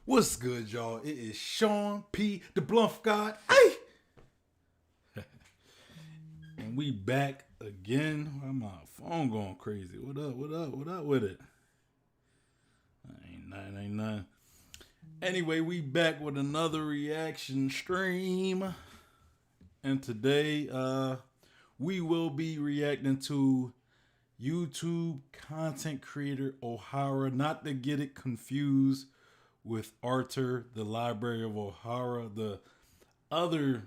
What's good, y'all? It is Sean P. the Bluff God. Hey! And we back again. Why my phone going crazy? What up? What up? What up with it? Ain't nothing. Anyway, we back with another reaction stream. And today, we will be reacting to YouTube content creator Ohara. Not to get it confused with Arthur, the Library of Ohara, the other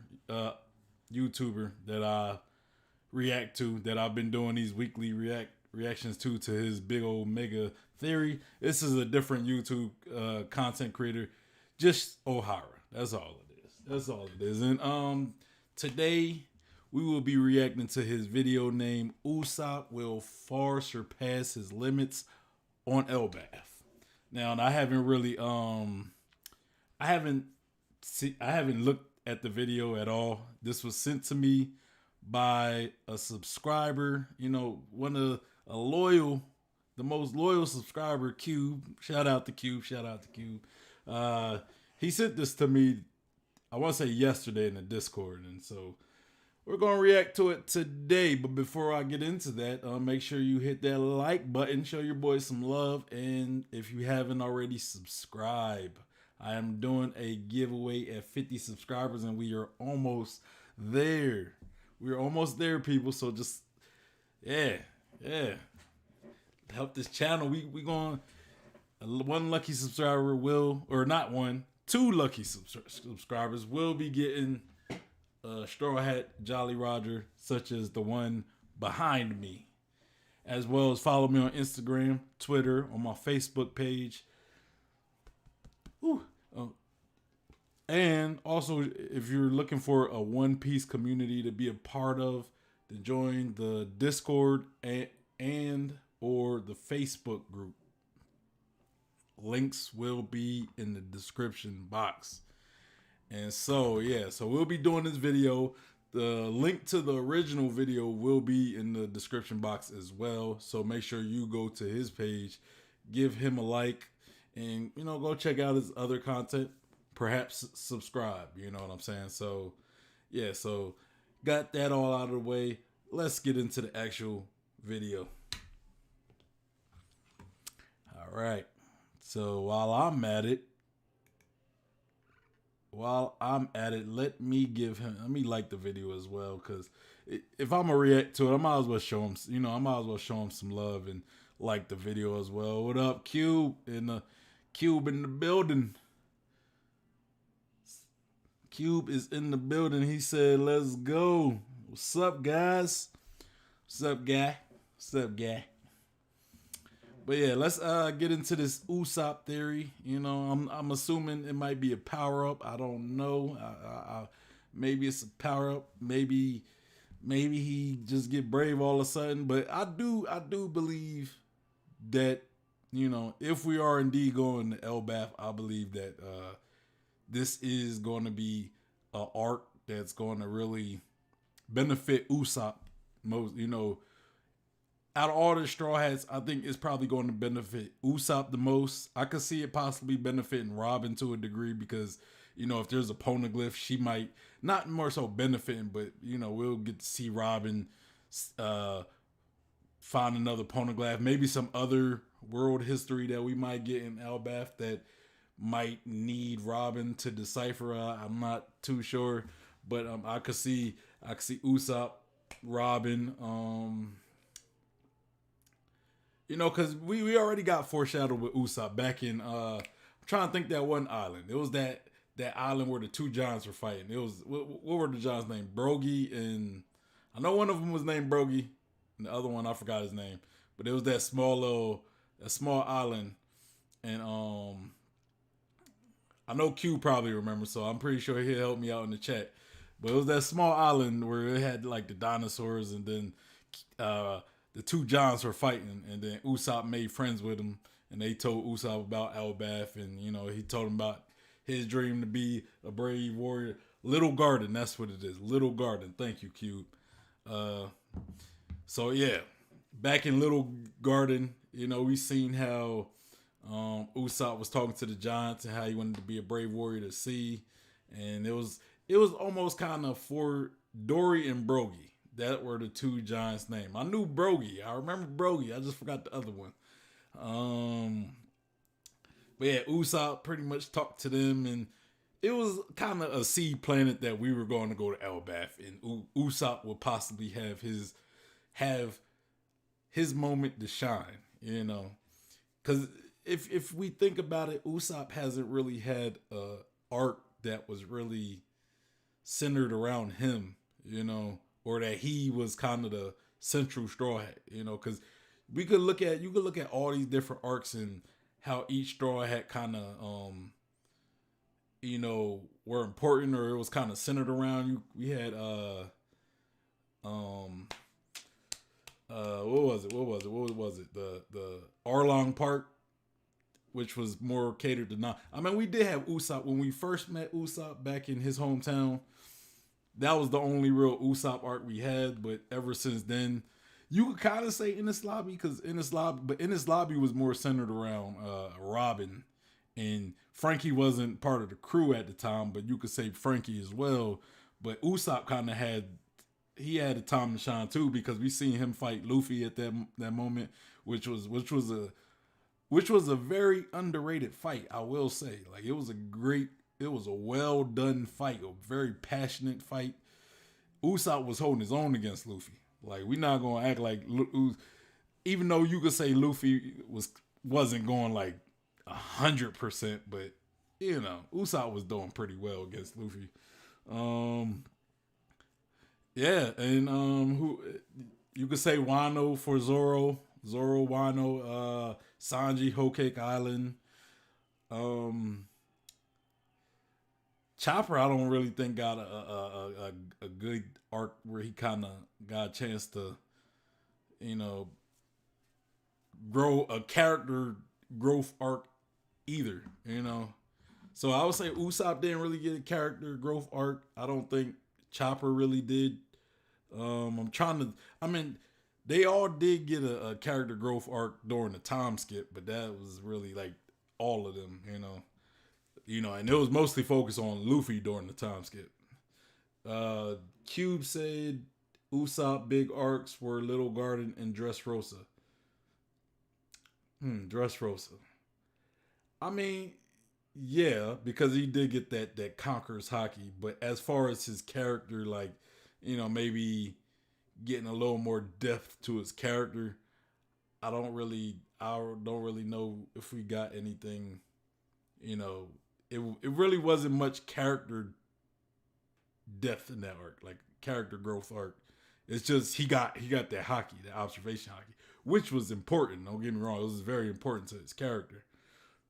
YouTuber that I react to, that I've been doing these weekly reactions to his big old mega theory. This is a different YouTube content creator, just Ohara. That's all it is. That's all it is. And today we will be reacting to his video named Usopp Will Far Surpass His Limits on Elbaf. Now, I haven't really I haven't looked at the video at all. This was sent to me by a subscriber, the most loyal subscriber, Cube. Shout out to Cube. He sent this to me, I want to say yesterday in the Discord, and so we're going to react to it today. But before I get into that, make sure you hit that like button. Show your boys some love. And if you haven't already, subscribe. I am doing a giveaway at 50 subscribers, and we are almost there. We're almost there, people. So just, yeah. Help this channel. We going, one lucky subscriber will, or not one, two lucky subscribers will be getting Straw Hat Jolly Roger, such as the one behind me, as well as follow me on Instagram, Twitter, on my Facebook page. And also, if you're looking for a One Piece community to be a part of, then join the Discord and or the Facebook group. Links will be in the description box. And so, yeah, so we'll be doing this video. The link to the original video will be in the description box as well. So make sure you go to his page, give him a like, and, go check out his other content. Perhaps subscribe, you know what I'm saying? So, yeah, so got that all out of the way. Let's get into the actual video. All right. So while I'm at it, let me like the video as well, because if I'm gonna react to it, I might as well show him, some love and like the video as well. What up, Cube? Cube in the building. Cube is in the building. He said, "Let's go." What's up, guys? What's up, guy? But yeah, let's get into this Usopp theory. I'm assuming it might be a power up. I don't know. Maybe it's a power up. Maybe he just get brave all of a sudden. But I do believe that, if we are indeed going to Elbaf, I believe that this is going to be an arc that's going to really benefit Usopp most. Out of all the Straw Hats, I think it's probably going to benefit Usopp the most. I could see it possibly benefiting Robin to a degree because, if there's a poneglyph, she might, not more so benefiting, but, we'll get to see Robin find another poneglyph. Maybe some other world history that we might get in Elbaf that might need Robin to decipher. I'm not too sure, but I could see Usopp, Robin, because we already got foreshadowed with Usopp back in, I'm trying to think that one island. It was that island where the two giants were fighting. It was, what were the giants' name? Brogy, and I know one of them was named Brogy, and the other one, I forgot his name. But it was that small island, and I know Q probably remembers, so I'm pretty sure he'll help me out in the chat. But it was that small island where it had like the dinosaurs, and then the two giants were fighting, and then Usopp made friends with him, and they told Usopp about Elbaf, and he told him about his dream to be a brave warrior. Little Garden, that's what it is. Little Garden. Thank you, Cube. So yeah, back in Little Garden, we seen how Usopp was talking to the giants and how he wanted to be a brave warrior to see, and it was almost kind of for Dory and Brogy. That were the two giants' name. I knew Brogy. I remember Brogy. I just forgot the other one. Um, but yeah, Usopp pretty much talked to them, and it was kind of a seed planet that we were going to go to Elbaf, and Usopp would possibly have his moment to shine. Because if we think about it, Usopp hasn't really had a arc that was really centered around him, or that he was kind of the central straw hat, because you could look at all these different arcs and how each straw hat kind of were important, or it was kind of centered around you. We had what was it the Arlong Park, which was more catered to not. I mean, we did have Usopp when we first met Usopp back in his hometown. That was the only real Usopp arc we had, but ever since then, you could kind of say Enies Lobby, because Enies Lobby was more centered around Robin, and Frankie wasn't part of the crew at the time, but you could say Frankie as well. But Usopp kind of had a time to shine too, because we seen him fight Luffy at that moment, which was a very underrated fight. I will say, like, it was a well done fight, a very passionate fight. Usopp was holding his own against Luffy. Like, we're not gonna act like, even though you could say Luffy wasn't going like 100%, but Usopp was doing pretty well against Luffy. Yeah, and who you could say Wano for Zoro, Wano, Sanji, Whole Cake Island. Chopper, I don't really think got a good arc where he kind of got a chance to, grow a character growth arc either. So I would say Usopp didn't really get a character growth arc. I don't think Chopper really did. They all did get a character growth arc during the time skip, but that was really like all of them, and it was mostly focused on Luffy during the time skip. Cube said Usopp big arcs were Little Garden and Dressrosa. Dressrosa. I mean, yeah, because he did get that conquers hockey, but as far as his character, like, maybe getting a little more depth to his character, I don't really know if we got anything. It really wasn't much character depth in that arc, like character growth arc. It's just he got that hockey, that observation hockey, which was important. Don't get me wrong, it was very important to his character.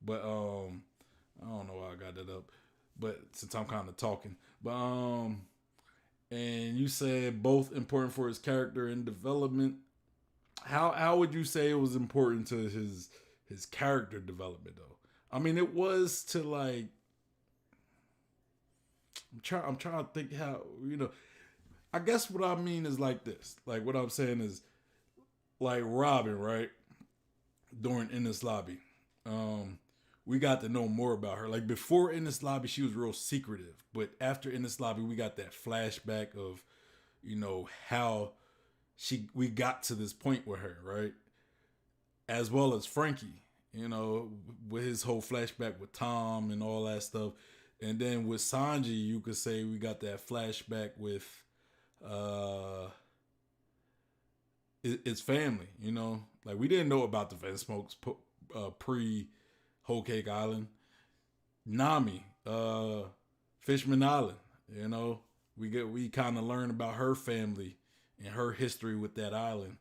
But I don't know why I got that up. But since I'm kind of talking, and you said both important for his character and development. How would you say it was important to his character development though? I mean, it was to, like, I'm trying to think how, I guess what I mean is like this. Like, what I'm saying is, like, Robin, right? During Enies Lobby. We got to know more about her. Like, before Enies Lobby, she was real secretive. But after Enies Lobby, we got that flashback of, how we got to this point with her, right? As well as Frankie, with his whole flashback with Tom and all that stuff. And then with Sanji, you could say we got that flashback with his family, Like, we didn't know about the Van Smokes pre Whole Cake Island. Nami, Fishman Island, we kind of learn about her family and her history with that island.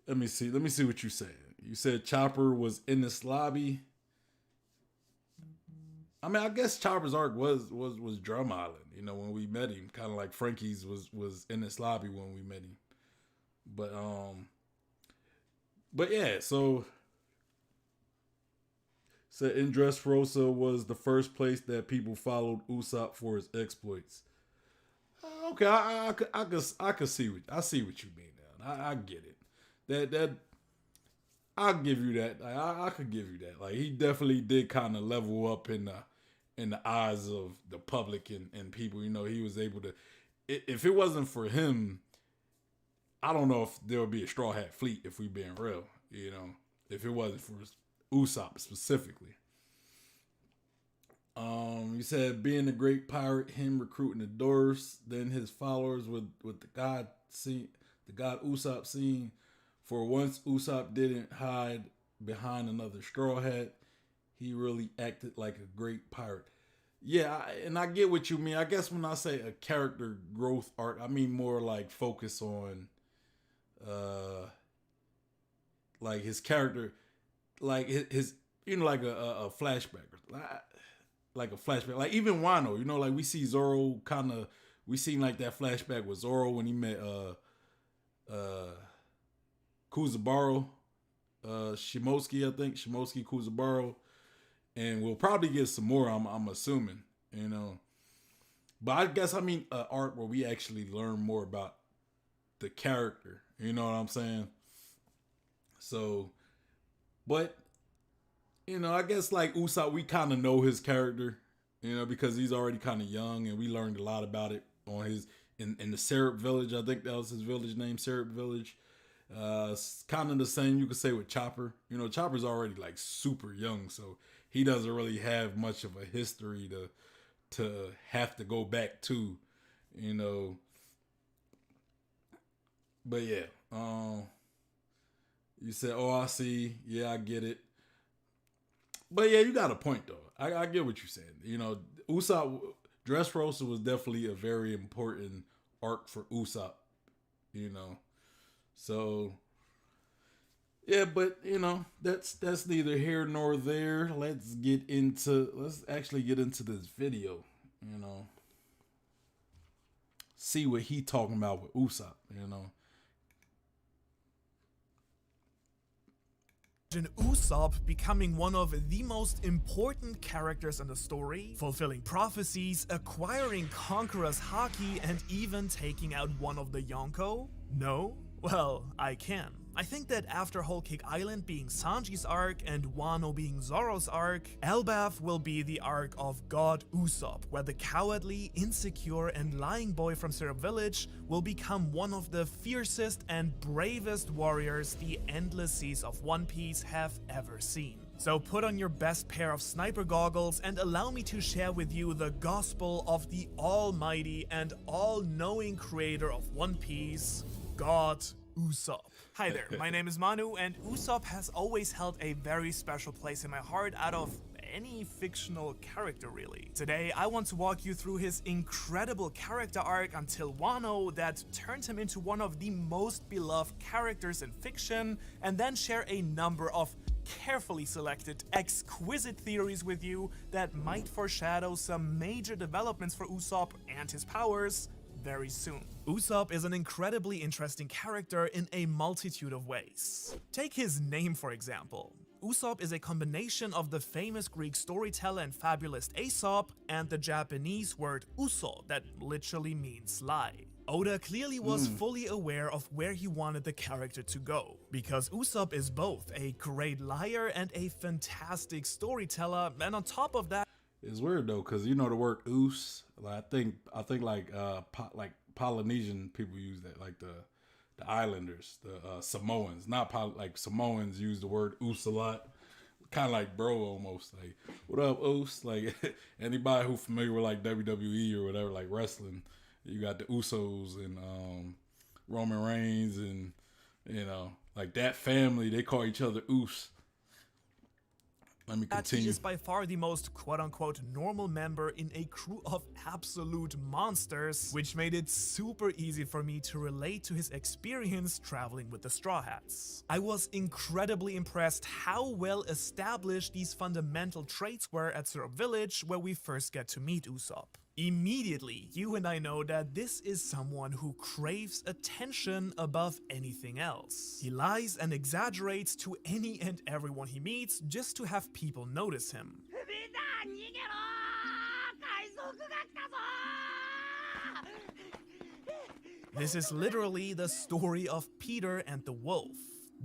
Let me see what you said. You said Chopper was in this lobby. I mean, I guess Chopper's arc was Drum Island, when we met him. Kind of like Frankie's was in this lobby when we met him. But yeah, so in Dressrosa was the first place that people followed Usopp for his exploits. Okay, I could see what you mean now. I get it. That I'll give you that. Like, I could give you that. Like he definitely did kind of level up in the eyes of the public and people. You know, he was able to. If it wasn't for him, I don't know if there would be a Straw Hat Fleet. If we being real, you know, if it wasn't for Usopp specifically. You said being a great pirate, him recruiting the dwarfs, then his followers with the god Usopp scene. For once, Usopp didn't hide behind another straw hat. He really acted like a great pirate. Yeah, and I get what you mean. I guess when I say a character growth arc, I mean more like focus on, uh, like his character, like his you know, like a flashback, like a flashback. Like even Wano, you know, like we see Zoro kind of, we seen like that flashback with Zoro when he met uh Kuzabaro, Shimoski, I think Shimoski Kuzabaro, and we'll probably get some more. I'm assuming, you know, but I guess I mean art where we actually learn more about the character. You know what I'm saying? So, but you know, I guess like Usopp, we kind of know his character, you know, because he's already kind of young, and we learned a lot about it on his in the Syrup Village. I think that was his village name, Syrup Village. It's kind of the same you could say with Chopper. You know, Chopper's already like super young, so he doesn't really have much of a history to have to go back to, you know. But yeah, you said, "Oh, I see. Yeah, I get it." But yeah, you got a point though. I get what you said. You know, Usopp Dressrosa was definitely a very important arc for Usopp. You know, so yeah, but you know that's neither here nor there. Let's actually get into this video. You know, see what he talking about with Usopp. You know, Usopp becoming one of the most important characters in the story, fulfilling prophecies, acquiring Conqueror's Haki, and even taking out one of the Yonko? No? Well, I can. I think that after Whole Cake Island being Sanji's arc and Wano being Zoro's arc, Elbaf will be the arc of God Usopp, where the cowardly, insecure, and lying boy from Syrup Village will become one of the fiercest and bravest warriors the endless seas of One Piece have ever seen. So put on your best pair of sniper goggles and allow me to share with you the gospel of the almighty and all-knowing creator of One Piece, God Usopp. Hi there, my name is Manu, and Usopp has always held a very special place in my heart out of any fictional character really. Today I want to walk you through his incredible character arc until Wano that turned him into one of the most beloved characters in fiction, and then share a number of carefully selected, exquisite theories with you that might foreshadow some major developments for Usopp and his powers very soon. Usopp is an incredibly interesting character in a multitude of ways. Take his name for example. Usopp is a combination of the famous Greek storyteller and fabulist Aesop and the Japanese word uso that literally means lie. Oda clearly was fully aware of where he wanted the character to go, because Usopp is both a great liar and a fantastic storyteller, and on top of that, it's weird though, cause you know the word "oos." Like I think like like Polynesian people use that, like the Islanders, the Samoans. Not like Samoans use the word "oos" a lot. Kind of like bro almost. Like, what up, oos? Like anybody who familiar with like WWE or whatever, like wrestling, you got the Usos and Roman Reigns and you know like that family. They call each other oos. Let me continue. He is by far the most quote-unquote normal member in a crew of absolute monsters, which made it super easy for me to relate to his experience traveling with the Straw Hats. I was incredibly impressed how well established these fundamental traits were at Syrup Village, where we first get to meet Usopp. Immediately, you and I know that this is someone who craves attention above anything else. He lies and exaggerates to any and everyone he meets just to have people notice him. This is literally the story of Peter and the Wolf.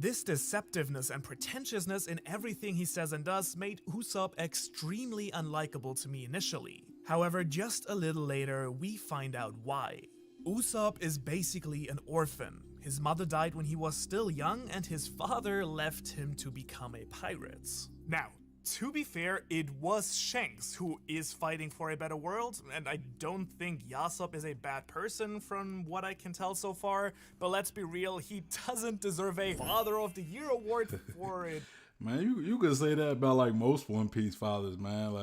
This deceptiveness and pretentiousness in everything he says and does made Usopp extremely unlikable to me initially. However, just a little later, we find out why. Usopp is basically an orphan. His mother died when he was still young, and his father left him to become a pirate. Now, to be fair, it was Shanks who is fighting for a better world, and I don't think Usopp is a bad person from what I can tell so far, but let's be real, he doesn't deserve a Father of the Year award for it. Man, you could say that about like most One Piece fathers, man.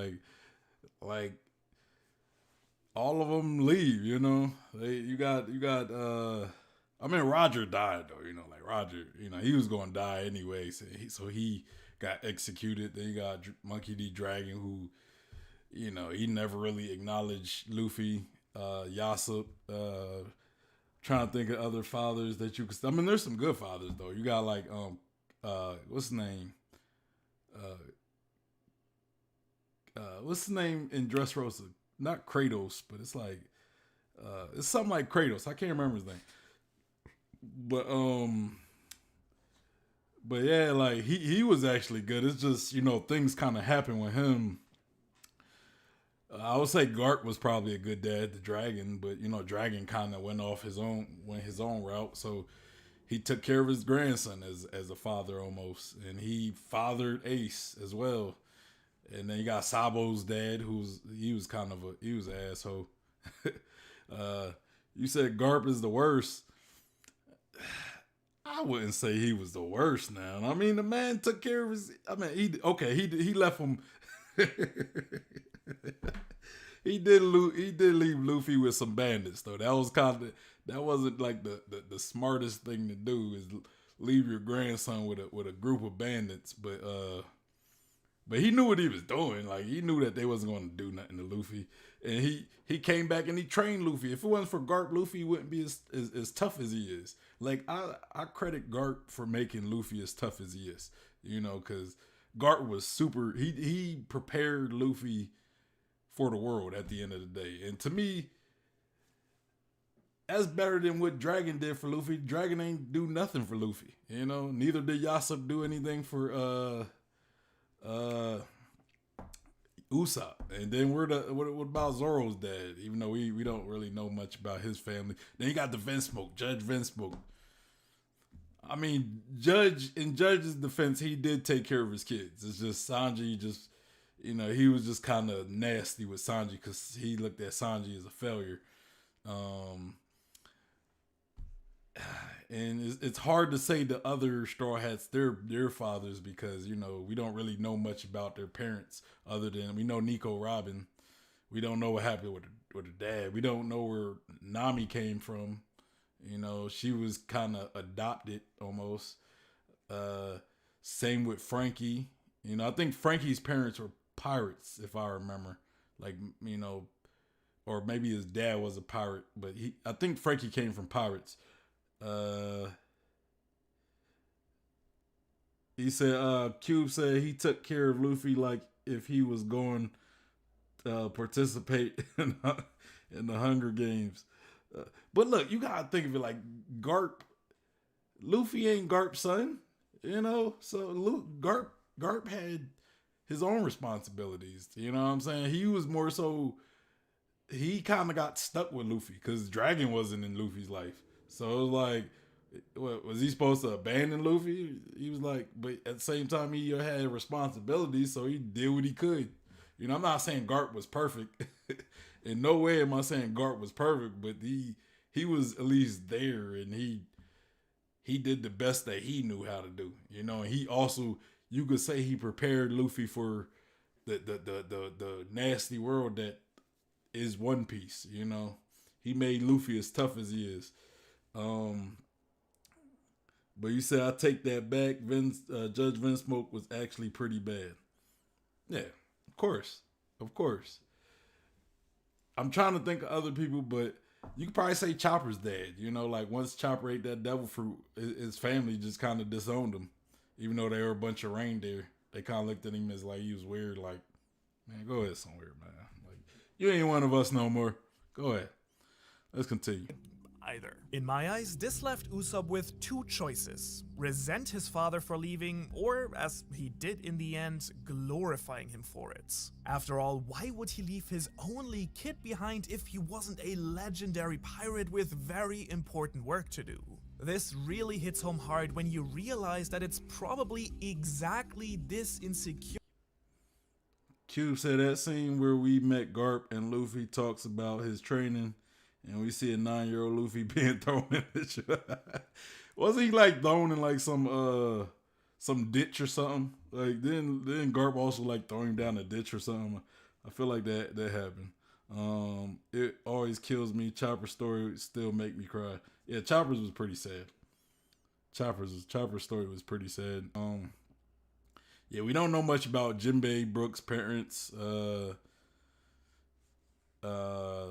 Like all of them leave, you know. You got I mean, Roger died though, you know. Like Roger, you know, he was gonna die anyway, so he got executed. Then you got Monkey D. Dragon, who, you know, he never really acknowledged Luffy. Usopp. Trying to think of other fathers that you could. I mean, there's some good fathers though. You got like what's his name? What's his name in Dressrosa? Not Kratos, but it's like it's something like Kratos. I can't remember his name. But yeah, like he was actually good. It's just, you know, things kind of happen with him. I would say Garp was probably a good dad to Dragon, but you know, Dragon kind of went his own route. So he took care of his grandson as a father almost, and he fathered Ace as well. And then you got Sabo's dad, he was an asshole. You said Garp is the worst. I wouldn't say he was the worst now. I mean, the man took care of his. I mean, he left him. He did leave Luffy with some bandits though. That wasn't like the smartest thing to do, is leave your grandson with a group of bandits. But he knew what he was doing. Like, he knew that they wasn't going to do nothing to Luffy, and he came back and he trained Luffy. If it wasn't for Garp, Luffy wouldn't be as tough as he is. Like, I credit Garp for making Luffy as tough as he is. You know, because Garp was super. He prepared Luffy for the world at the end of the day, and to me, that's better than what Dragon did for Luffy. Dragon ain't do nothing for Luffy. You know, neither did Usopp do anything for Usopp. And then what about Zoro's dad? Even though we don't really know much about his family. Then you got the Vinsmoke, Judge Vinsmoke. I mean, in Judge's defense, he did take care of his kids. It's just Sanji you know, he was just kind of nasty with Sanji because he looked at Sanji as a failure. And it's hard to say the other Straw Hats, their fathers, because, you know, we don't really know much about their parents other than we know Nico Robin. We don't know what happened with her dad. We don't know where Nami came from. You know, she was kind of adopted almost. Same with Frankie. You know, I think Frankie's parents were pirates, if I remember. Like, you know, or maybe his dad was a pirate, but I think Frankie came from pirates. He said, Cube said he took care of Luffy like if he was going to participate in the Hunger Games. But look, you gotta think of it like Luffy ain't Garp's son, you know. So Garp had his own responsibilities. You know what I'm saying? He was more so. He kind of got stuck with Luffy because Dragon wasn't in Luffy's life. So it was like, what, was he supposed to abandon Luffy? He was like, but at the same time, he had responsibilities, so he did what he could. You know, I'm not saying Garp was perfect. In no way am I saying Garp was perfect, but he was at least there, and he did the best that he knew how to do. You know, and he also, you could say he prepared Luffy for the nasty world that is One Piece. You know, he made Luffy as tough as he is. But you said I take that back. Judge Vinsmoke was actually pretty bad. Yeah, of course. I'm trying to think of other people, but you could probably say Chopper's dad. You know, like once Chopper ate that devil fruit, his family just kind of disowned him. Even though they were a bunch of reindeer, they kind of looked at him as like he was weird. Like, man, go ahead somewhere, man. Like, you ain't one of us no more. Go ahead. Let's continue. either. In my eyes, this left Usopp with two choices: resent his father for leaving, or, as he did in the end, glorifying him for it. After all, why would he leave his only kid behind if he wasn't a legendary pirate with very important work to do? This really hits home hard when you realize that it's probably exactly this insecure. Cube said that scene where we met Garp and Luffy talks about his training, and we see a 9-year-old Luffy being thrown in the shit. Wasn't he like thrown in like some ditch or something? Like then Garp also like throwing him down a ditch or something. I feel like that happened. It always kills me. Chopper's story still make me cry. Yeah, Chopper's was pretty sad. Chopper's story was pretty sad. Yeah, we don't know much about Jinbei Brooks' parents. I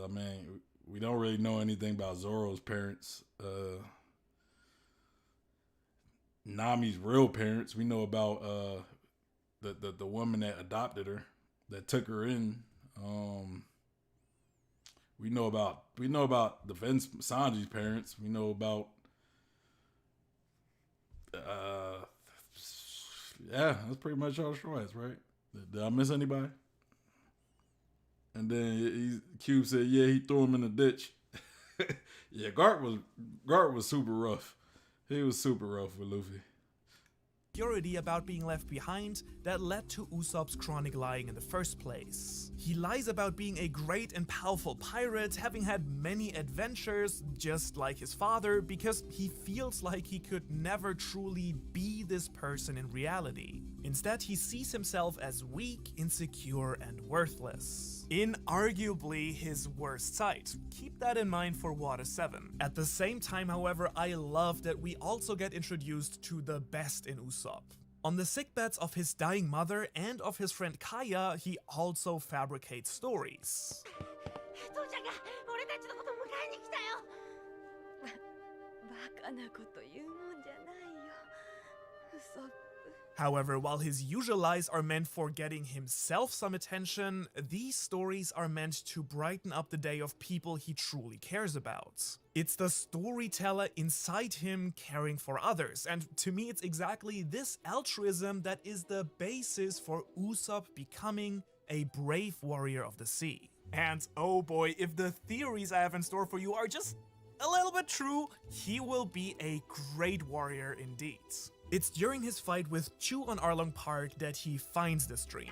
mean, we don't really know anything about Zoro's parents. Nami's real parents. We know about the woman that adopted her, that took her in. We know about the Vince Sanji's parents. We know about yeah, that's pretty much all the Straw Hats, right? Did I miss anybody? And then Cube said, yeah, he threw him in the ditch. Yeah, Garp was super rough. He was super rough with Luffy. Insecurity about being left behind that led to Usopp's chronic lying in the first place. He lies about being a great and powerful pirate, having had many adventures just like his father, because he feels like he could never truly be this person in reality. Instead, he sees himself as weak, insecure, and worthless. Inarguably his worst side. Keep that in mind for Water 7. At the same time, however, I love that we also get introduced to the best in Usopp. On the sickbeds of his dying mother and of his friend Kaya, he also fabricates stories. However, while his usual lies are meant for getting himself some attention, these stories are meant to brighten up the day of people he truly cares about. It's the storyteller inside him caring for others, and to me it's exactly this altruism that is the basis for Usopp becoming a brave warrior of the sea. And oh boy, if the theories I have in store for you are just a little bit true, he will be a great warrior indeed. It's during his fight with Chu on Arlong Park that he finds this dream.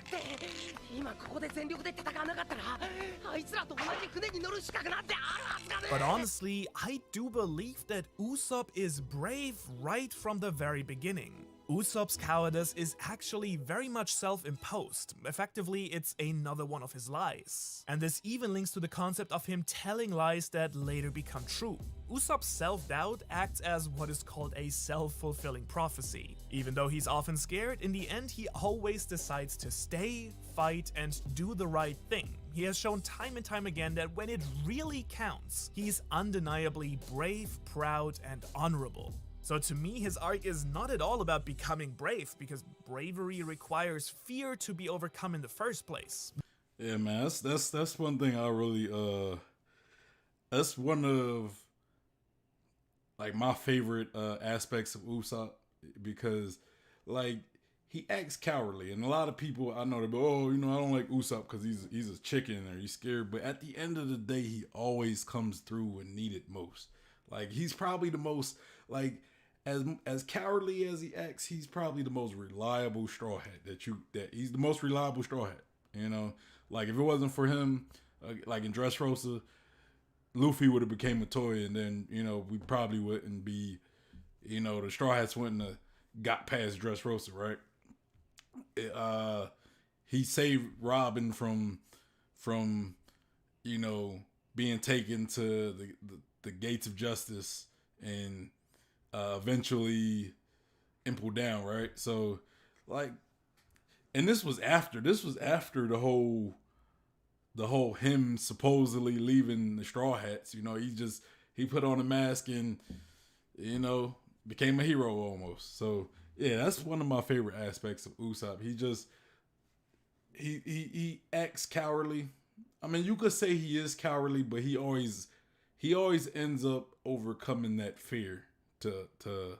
But honestly, I do believe that Usopp is brave right from the very beginning. Usopp's cowardice is actually very much self-imposed. Effectively, it's another one of his lies. And this even links to the concept of him telling lies that later become true. Usopp's self-doubt acts as what is called a self-fulfilling prophecy. Even though he's often scared, in the end he always decides to stay, fight, and do the right thing. He has shown time and time again that when it really counts, he's undeniably brave, proud, and honorable. So to me, his arc is not at all about becoming brave, because bravery requires fear to be overcome in the first place. Yeah, man, that's one thing I really that's one of like my favorite aspects of Usopp, because like he acts cowardly, and a lot of people I know they go, oh, you know, I don't like Usopp because he's a chicken or he's scared, but at the end of the day, he always comes through when needed most. Like he's probably the most like. As cowardly as he acts, he's probably the most reliable Straw Hat that he's the most reliable Straw Hat. You know, like if it wasn't for him, like in Dressrosa, Luffy would have became a toy, and then you know we probably wouldn't be, you know, the Straw Hats wouldn't have got past Dressrosa, right? He saved Robin from you know being taken to the gates of justice and. Eventually Imple down, right? So like, and this was after the whole him supposedly leaving the Straw Hats. You know, he put on a mask and, you know, became a hero almost. So yeah, that's one of my favorite aspects of Usopp. He acts cowardly. I mean, you could say he is cowardly, but he he always ends up overcoming that fear to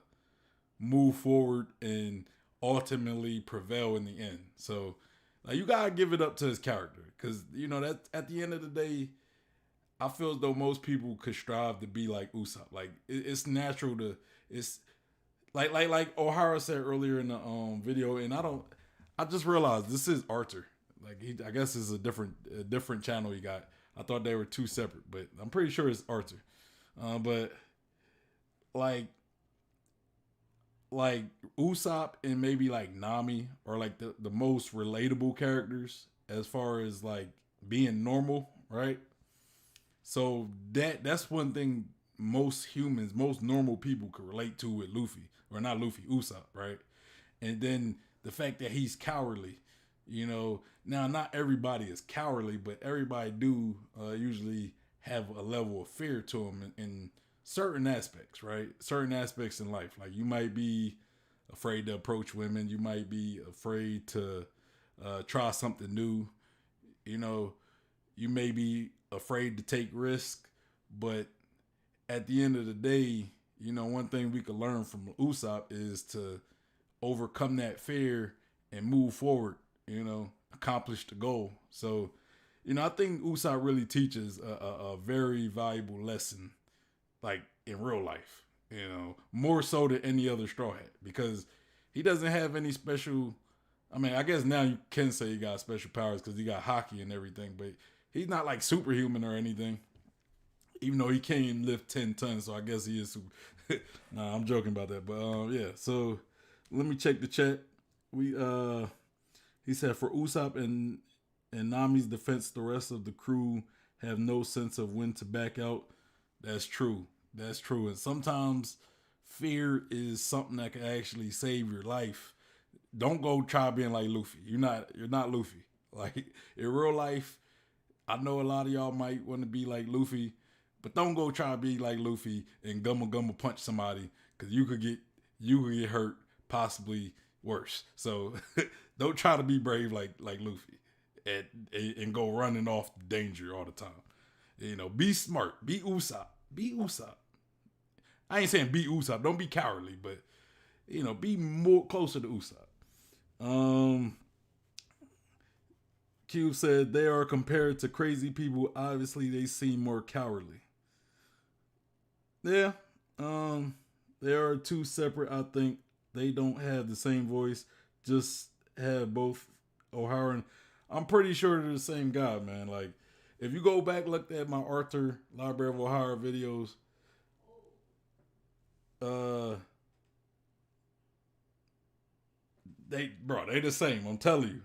move forward and ultimately prevail in the end. So like, you gotta give it up to his character, because you know that at the end of the day, I feel as though most people could strive to be like Usopp. Like it's natural to it's like Ohara said earlier in the video, and I just realized this is Arthur. Like I guess it's a different channel he got. I thought they were two separate, but I'm pretty sure it's Arthur. But like Usopp and maybe like Nami are like the most relatable characters as far as like being normal, right? So that's one thing most humans, most normal people could relate to with Luffy, or not Luffy, Usopp, right? And then the fact that he's cowardly, you know. Now not everybody is cowardly, but everybody do usually have a level of fear to them in certain aspects, right? Certain aspects in life. Like you might be afraid to approach women. You might be afraid to try something new. You know, you may be afraid to take risk, but at the end of the day, you know, one thing we could learn from Usopp is to overcome that fear and move forward, you know, accomplish the goal. So, you know, I think Usopp really teaches a very valuable lesson, like in real life, you know, more so than any other Straw Hat, because he doesn't have any special. I mean, I guess now you can say he got special powers because he got hockey and everything, but he's not like superhuman or anything. Even though he can't even lift 10 tons, so I guess he is super. Nah, I'm joking about that, but yeah. So let me check the chat. He said for Usopp and Nami's defense, the rest of the crew have no sense of when to back out. That's true. That's true. And sometimes fear is something that can actually save your life. Don't go try being like Luffy. You're not Luffy. Like in real life, I know a lot of y'all might want to be like Luffy, but don't go try to be like Luffy and gumma punch somebody, because you could get hurt, possibly worse. So don't try to be brave like Luffy and go running off danger all the time. You know, be smart. Be Usopp. Be Usopp. I ain't saying be Usopp. Don't be cowardly, but you know, be more closer to Usopp. Q said they are compared to crazy people. Obviously, they seem more cowardly. Yeah. They are two separate. I think they don't have the same voice. Just have both Ohara and I'm pretty sure they're the same guy, man. Like, if you go back, look at my Arthur Library of Ohara videos, they the same. I'm telling you.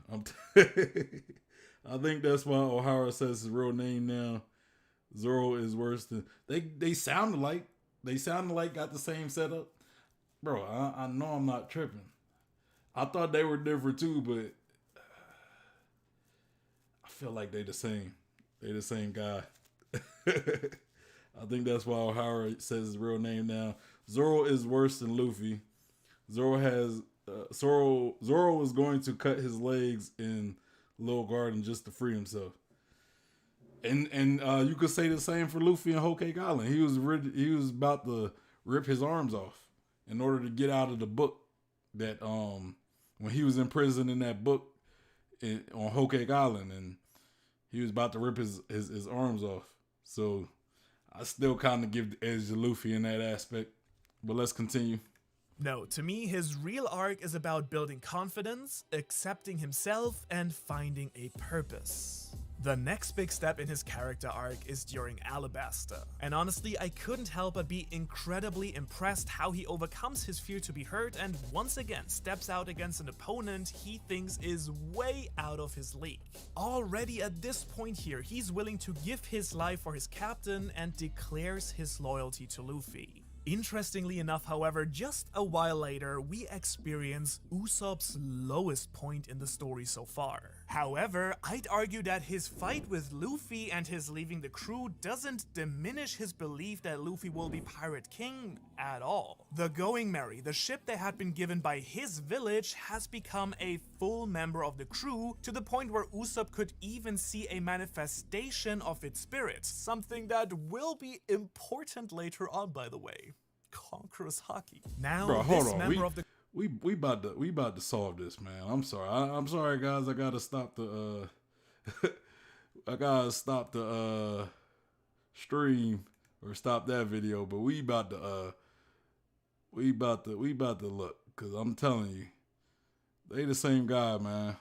I think that's why Ohara says his real name now. Zoro is worse than they sound alike. They sound like got the same setup. Bro, I know I'm not tripping. I thought they were different too, but I feel like they the same. They the same guy. I think that's why Ohara says his real name now. Zoro is worse than Luffy. Zoro is going to cut his legs in Little Garden just to free himself. And you could say the same for Luffy and Whole Cake Island. He was about to rip his arms off in order to get out of the book that when he was in prison in that book on Whole Cake Island, and he was about to rip his arms off. So I still kind of give the edge to Luffy in that aspect. But let's continue. No, to me, his real arc is about building confidence, accepting himself, and finding a purpose. The next big step in his character arc is during Alabasta. And honestly, I couldn't help but be incredibly impressed how he overcomes his fear to be hurt and once again steps out against an opponent he thinks is way out of his league. Already at this point here, he's willing to give his life for his captain and declares his loyalty to Luffy. Interestingly enough, however, just a while later, we experience Usopp's lowest point in the story so far. However, I'd argue that his fight with Luffy and his leaving the crew doesn't diminish his belief that Luffy will be Pirate King at all. The Going Merry, the ship that had been given by his village, has become a full member of the crew, to the point where Usopp could even see a manifestation of its spirit, something that will be important later on, by the way. Conqueror's Haki. Now, Bro, hold this on. member of the We about to solve this, man. I'm sorry. I'm sorry, guys. I gotta stop the I gotta stop the stream or stop that video. But we about to look, because I'm telling you, they the same guy, man.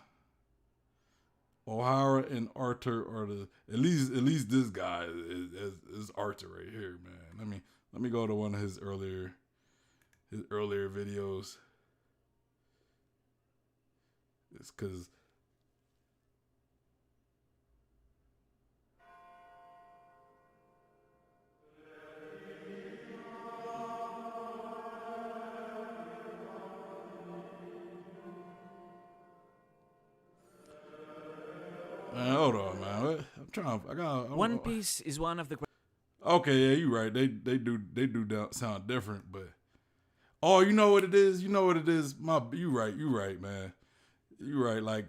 Ohara and Arthur are at least this guy is Arthur right here, man. Let me go to one of his earlier videos. It's because man, hold on, man. I'm trying. One Piece is one of the Okay, yeah, you're right. They do sound different, but oh, you know what it is? You you right, man. You right. Like,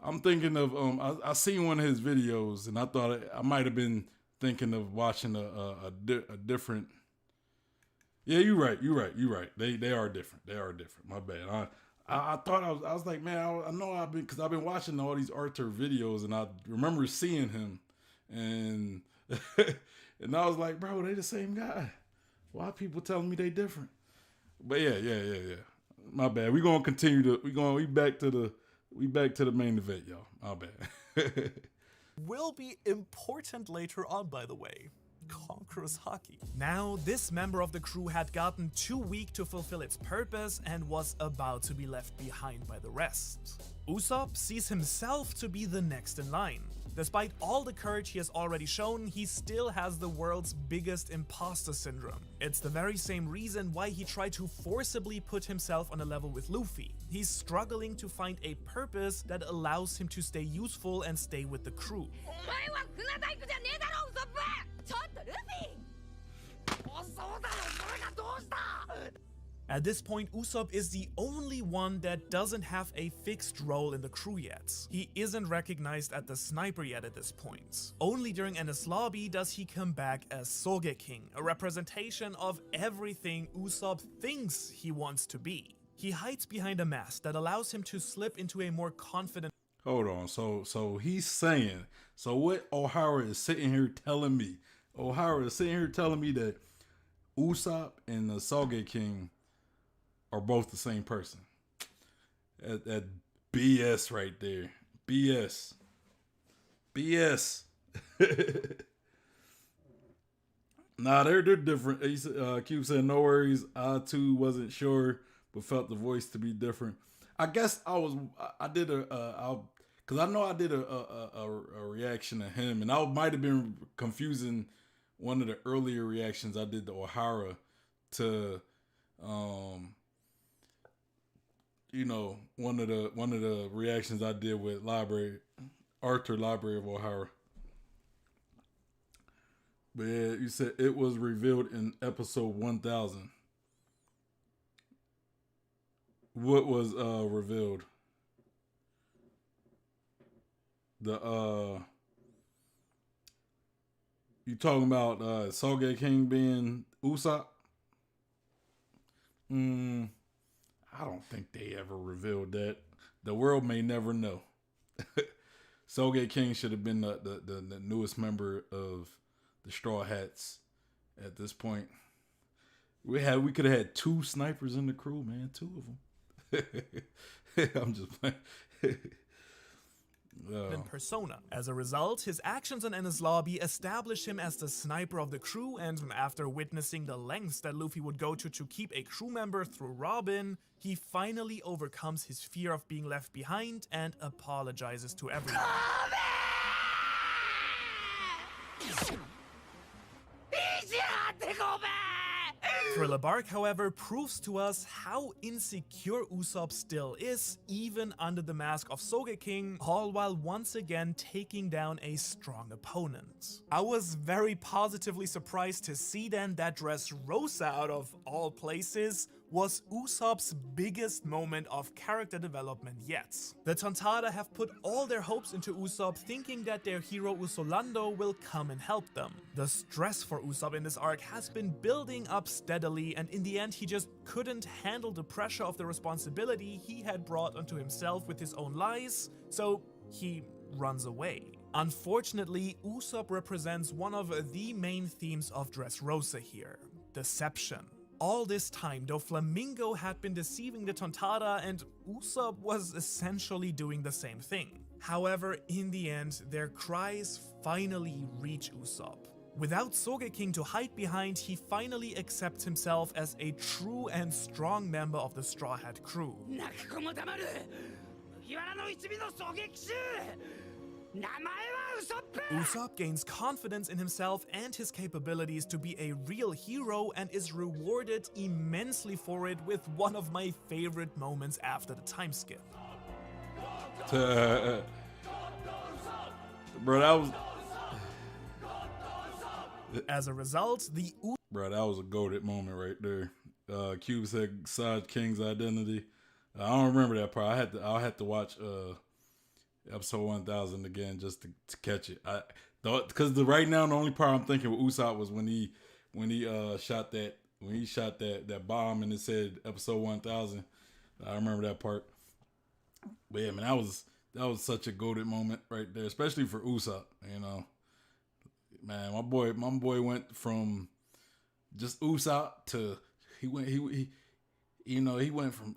I'm thinking of I seen one of his videos and I thought I might have been thinking of watching a different. Yeah, you're right. They are different. My bad. I thought I was like, man, I know because I've been watching all these Arthur videos and I remember seeing him and and I was like, bro, they the same guy. Why people telling me they different? But yeah. My bad. We gonna continue we back to the main event, y'all. My bad. will be important later on, by the way. Conqueror's Haki. Now, this member of the crew had gotten too weak to fulfill its purpose and was about to be left behind by the rest. Usopp sees himself to be the next in line. Despite all the courage he has already shown, he still has the world's biggest imposter syndrome. It's the very same reason why he tried to forcibly put himself on a level with Luffy. He's struggling to find a purpose that allows him to stay useful and stay with the crew. At this point, Usopp is the only one that doesn't have a fixed role in the crew yet. He isn't recognized as the sniper yet at this point. Only during Enies Lobby does he come back as Sogeking, a representation of everything Usopp thinks he wants to be. He hides behind a mask that allows him to slip into a more confident— Hold on. So he's saying, so what Ohara is sitting here telling me, that Usopp and the Sogeking are both the same person. That BS right there. BS. Nah, they're different. Cube said, no worries. I too wasn't sure, but felt the voice to be different. I guess because I know I did a reaction to him, and I might have been confusing one of the earlier reactions I did to Ohara to, one of the reactions I did with Arthur Library of Ohara. But yeah, you said it was revealed in episode 1000. What was revealed? You talking about Sogeking being Usopp? I don't think they ever revealed that. The world may never know. Sogeking should have been the newest member of the Straw Hats at this point. We could have had 2 snipers in the crew, man. 2 of them. I'm just playing. persona. As a result, his actions in Enies Lobby establish him as the sniper of the crew, and after witnessing the lengths that Luffy would go to keep a crew member through Robin, he finally overcomes his fear of being left behind and apologizes to everyone. Thriller Bark, however, proves to us how insecure Usopp still is, even under the mask of Sogeking, all while once again taking down a strong opponent. I was very positively surprised to see then that Dressrosa, out of all places, was Usopp's biggest moment of character development yet. The Tontada have put all their hopes into Usopp, thinking that their hero Usolando will come and help them. The stress for Usopp in this arc has been building up steadily, and in the end he just couldn't handle the pressure of the responsibility he had brought onto himself with his own lies, so he runs away. Unfortunately, Usopp represents one of the main themes of Dressrosa here: deception. All this time, Doflamingo had been deceiving the Tontada, and Usopp was essentially doing the same thing. However, in the end, their cries finally reach Usopp. Without Sogeking to hide behind, he finally accepts himself as a true and strong member of the Straw Hat crew. Usopp gains confidence in himself and his capabilities to be a real hero and is rewarded immensely for it with one of my favorite moments after the time skip. Bro, that was... As a result, Bro, that was a goated moment right there. Cube said Saj King's identity. I don't remember that part. I'll have to watch episode 1000 again just to catch it. Because right now the only part I'm thinking with Usopp was when he shot that bomb and it said episode 1000. I remember that part. But yeah, man, that was such a goated moment right there, especially for Usopp. You know, man, my boy went from just Usopp to he went from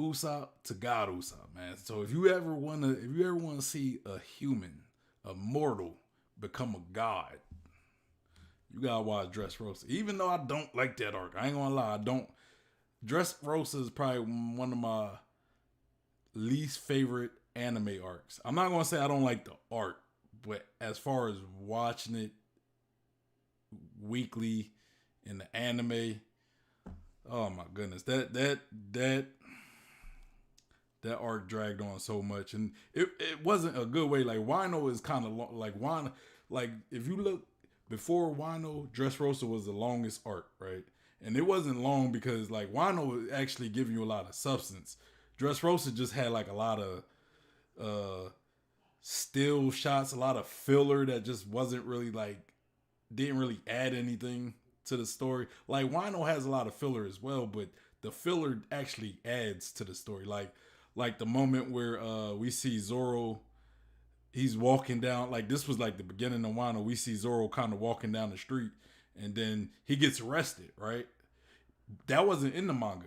Usopp to God Usopp, man. So if you ever wanna see a human, a mortal, become a god, you gotta watch Dressrosa. Even though I don't like that arc, I ain't gonna lie, I don't. Dressrosa is probably one of my least favorite anime arcs. I'm not gonna say I don't like the art, but as far as watching it weekly in the anime, oh my goodness, that arc dragged on so much, and it wasn't a good way. Like Wano is kind of like Wano, like if you look before Wano, Dressrosa was the longest arc, right? And it wasn't long because like Wano was actually giving you a lot of substance. Dressrosa just had like a lot of still shots, a lot of filler that just wasn't really didn't really add anything to the story. Like Wano has a lot of filler as well, but the filler actually adds to the story. Like the moment where we see Zoro, he's walking down, like this was like the beginning of Wano. We see Zoro kind of walking down the street and then he gets arrested, right? That wasn't in the manga.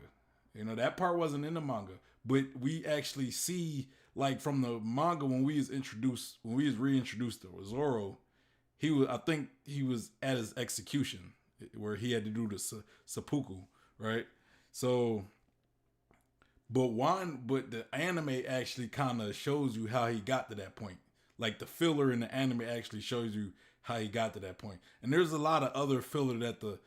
You know, that part wasn't in the manga. But we actually see, like from the manga, when we was reintroduced to Zoro, I think he was at his execution where he had to do the seppuku, right? So, but the anime actually kind of shows you how he got to that point. Like the filler in the anime actually shows you how he got to that point. And there's a lot of other filler that the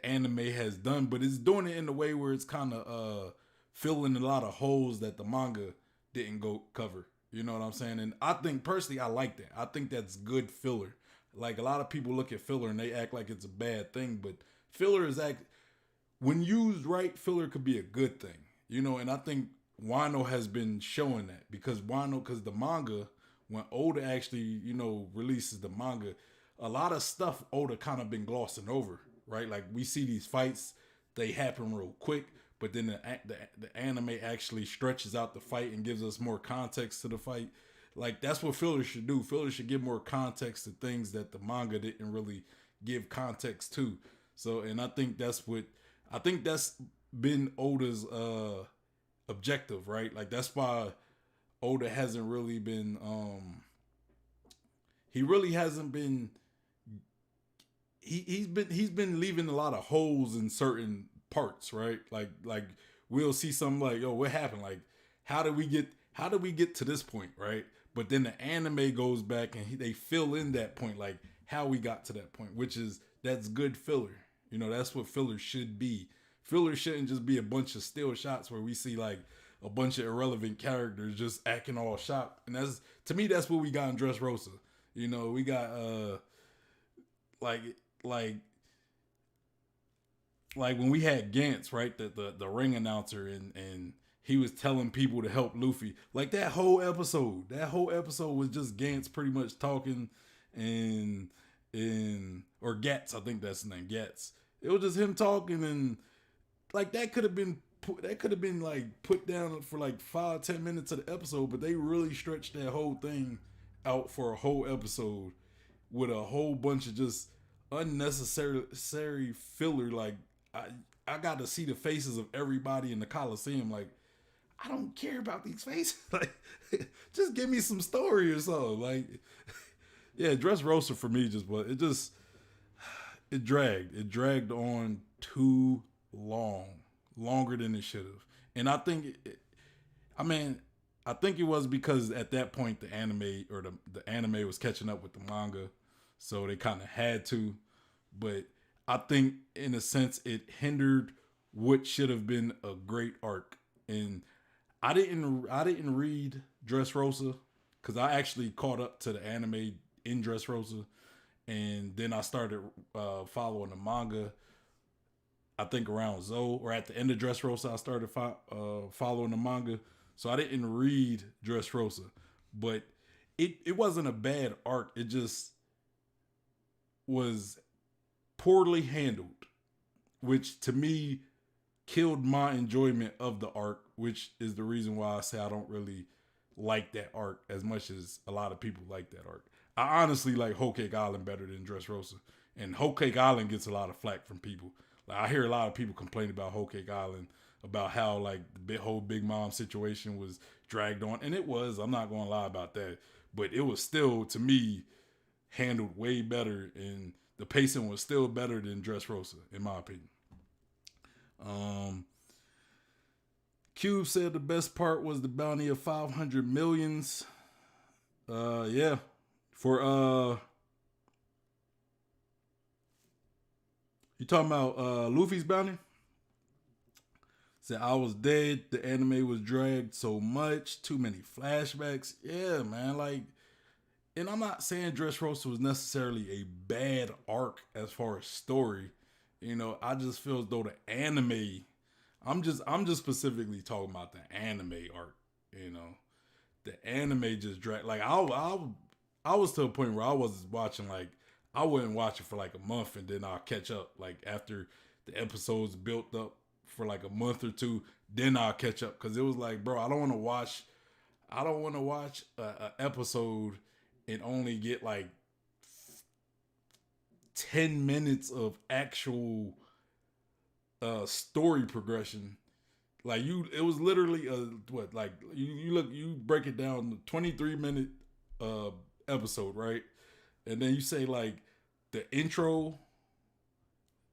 anime has done, but it's doing it in a way where it's kind of filling a lot of holes that the manga didn't go cover. You know what I'm saying? And I think personally, I like that. I think that's good filler. Like a lot of people look at filler and they act like it's a bad thing, but filler is when used right, filler could be a good thing. You know, and I think Wano has been showing that because the manga, when Oda actually, you know, releases the manga, a lot of stuff Oda kind of been glossing over, right? Like we see these fights, they happen real quick, but then the anime actually stretches out the fight and gives us more context to the fight. Like that's what filler should do. Filler should give more context to things that the manga didn't really give context to. So, and I think that's been Oda's objective, right? Like that's why Oda hasn't really been he's been leaving a lot of holes in certain parts, right? Like we'll see something like, yo, what happened? Like how did we get to this point, right? But then the anime goes back and they fill in that point, like how we got to that point, that's good filler. You know, that's what filler should be. Filler shouldn't just be a bunch of still shots where we see like a bunch of irrelevant characters just acting all shocked. And that's, to me, that's what we got in Dressrosa. You know, we got like like like when we had Gantz, right, the ring announcer, and he was telling people to help Luffy. Like that whole episode was just Gantz pretty much talking, and or Gats, I think that's his name, Gats. It was just him talking, and like that could have been like put down for like 5-10 minutes of the episode, but they really stretched that whole thing out for a whole episode with a whole bunch of just unnecessary filler. Like I got to see the faces of everybody in the Coliseum. Like, I don't care about these faces. Like, just give me some story or something. Like, yeah, Dressrosa for me it dragged on too long, longer than it should have. And I think it was because at that point the anime was catching up with the manga, so they kind of had to. But I think in a sense it hindered what should have been a great arc. And I didn't read Dressrosa because I actually caught up to the anime in Dressrosa, and then I started following the manga. I think around Zoe, or at the end of Dressrosa, I started following the manga. So I didn't read Dressrosa, but it wasn't a bad arc. It just was poorly handled, which to me killed my enjoyment of the arc, which is the reason why I say I don't really like that arc as much as a lot of people like that arc. I honestly like Whole Cake Island better than Dressrosa, and Whole Cake Island gets a lot of flack from people. Like, I hear a lot of people complain about Whole Cake Island, about how like the whole Big Mom situation was dragged on, and it was. I'm not gonna lie about that, but it was still, to me, handled way better, and the pacing was still better than Dressrosa, in my opinion. Cube said the best part was the bounty of 500 millions. Yeah, for you talking about Luffy's bounty? Said I was dead. The anime was dragged so much, too many flashbacks. Yeah, man. Like, and I'm not saying Dressrosa was necessarily a bad arc as far as story. You know, I just feel as though the anime. I'm just specifically talking about the anime arc. You know, the anime just dragged. Like I was to a point where I was watching, like, I wouldn't watch it for like a month and then I'll catch up. Like after the episodes built up for like a month or two, then I'll catch up, because it was like, bro, I don't want to watch a episode and only get like 10 minutes of actual story progression. Like, it was literally you break it down, 23-minute episode, right? And then you say like the intro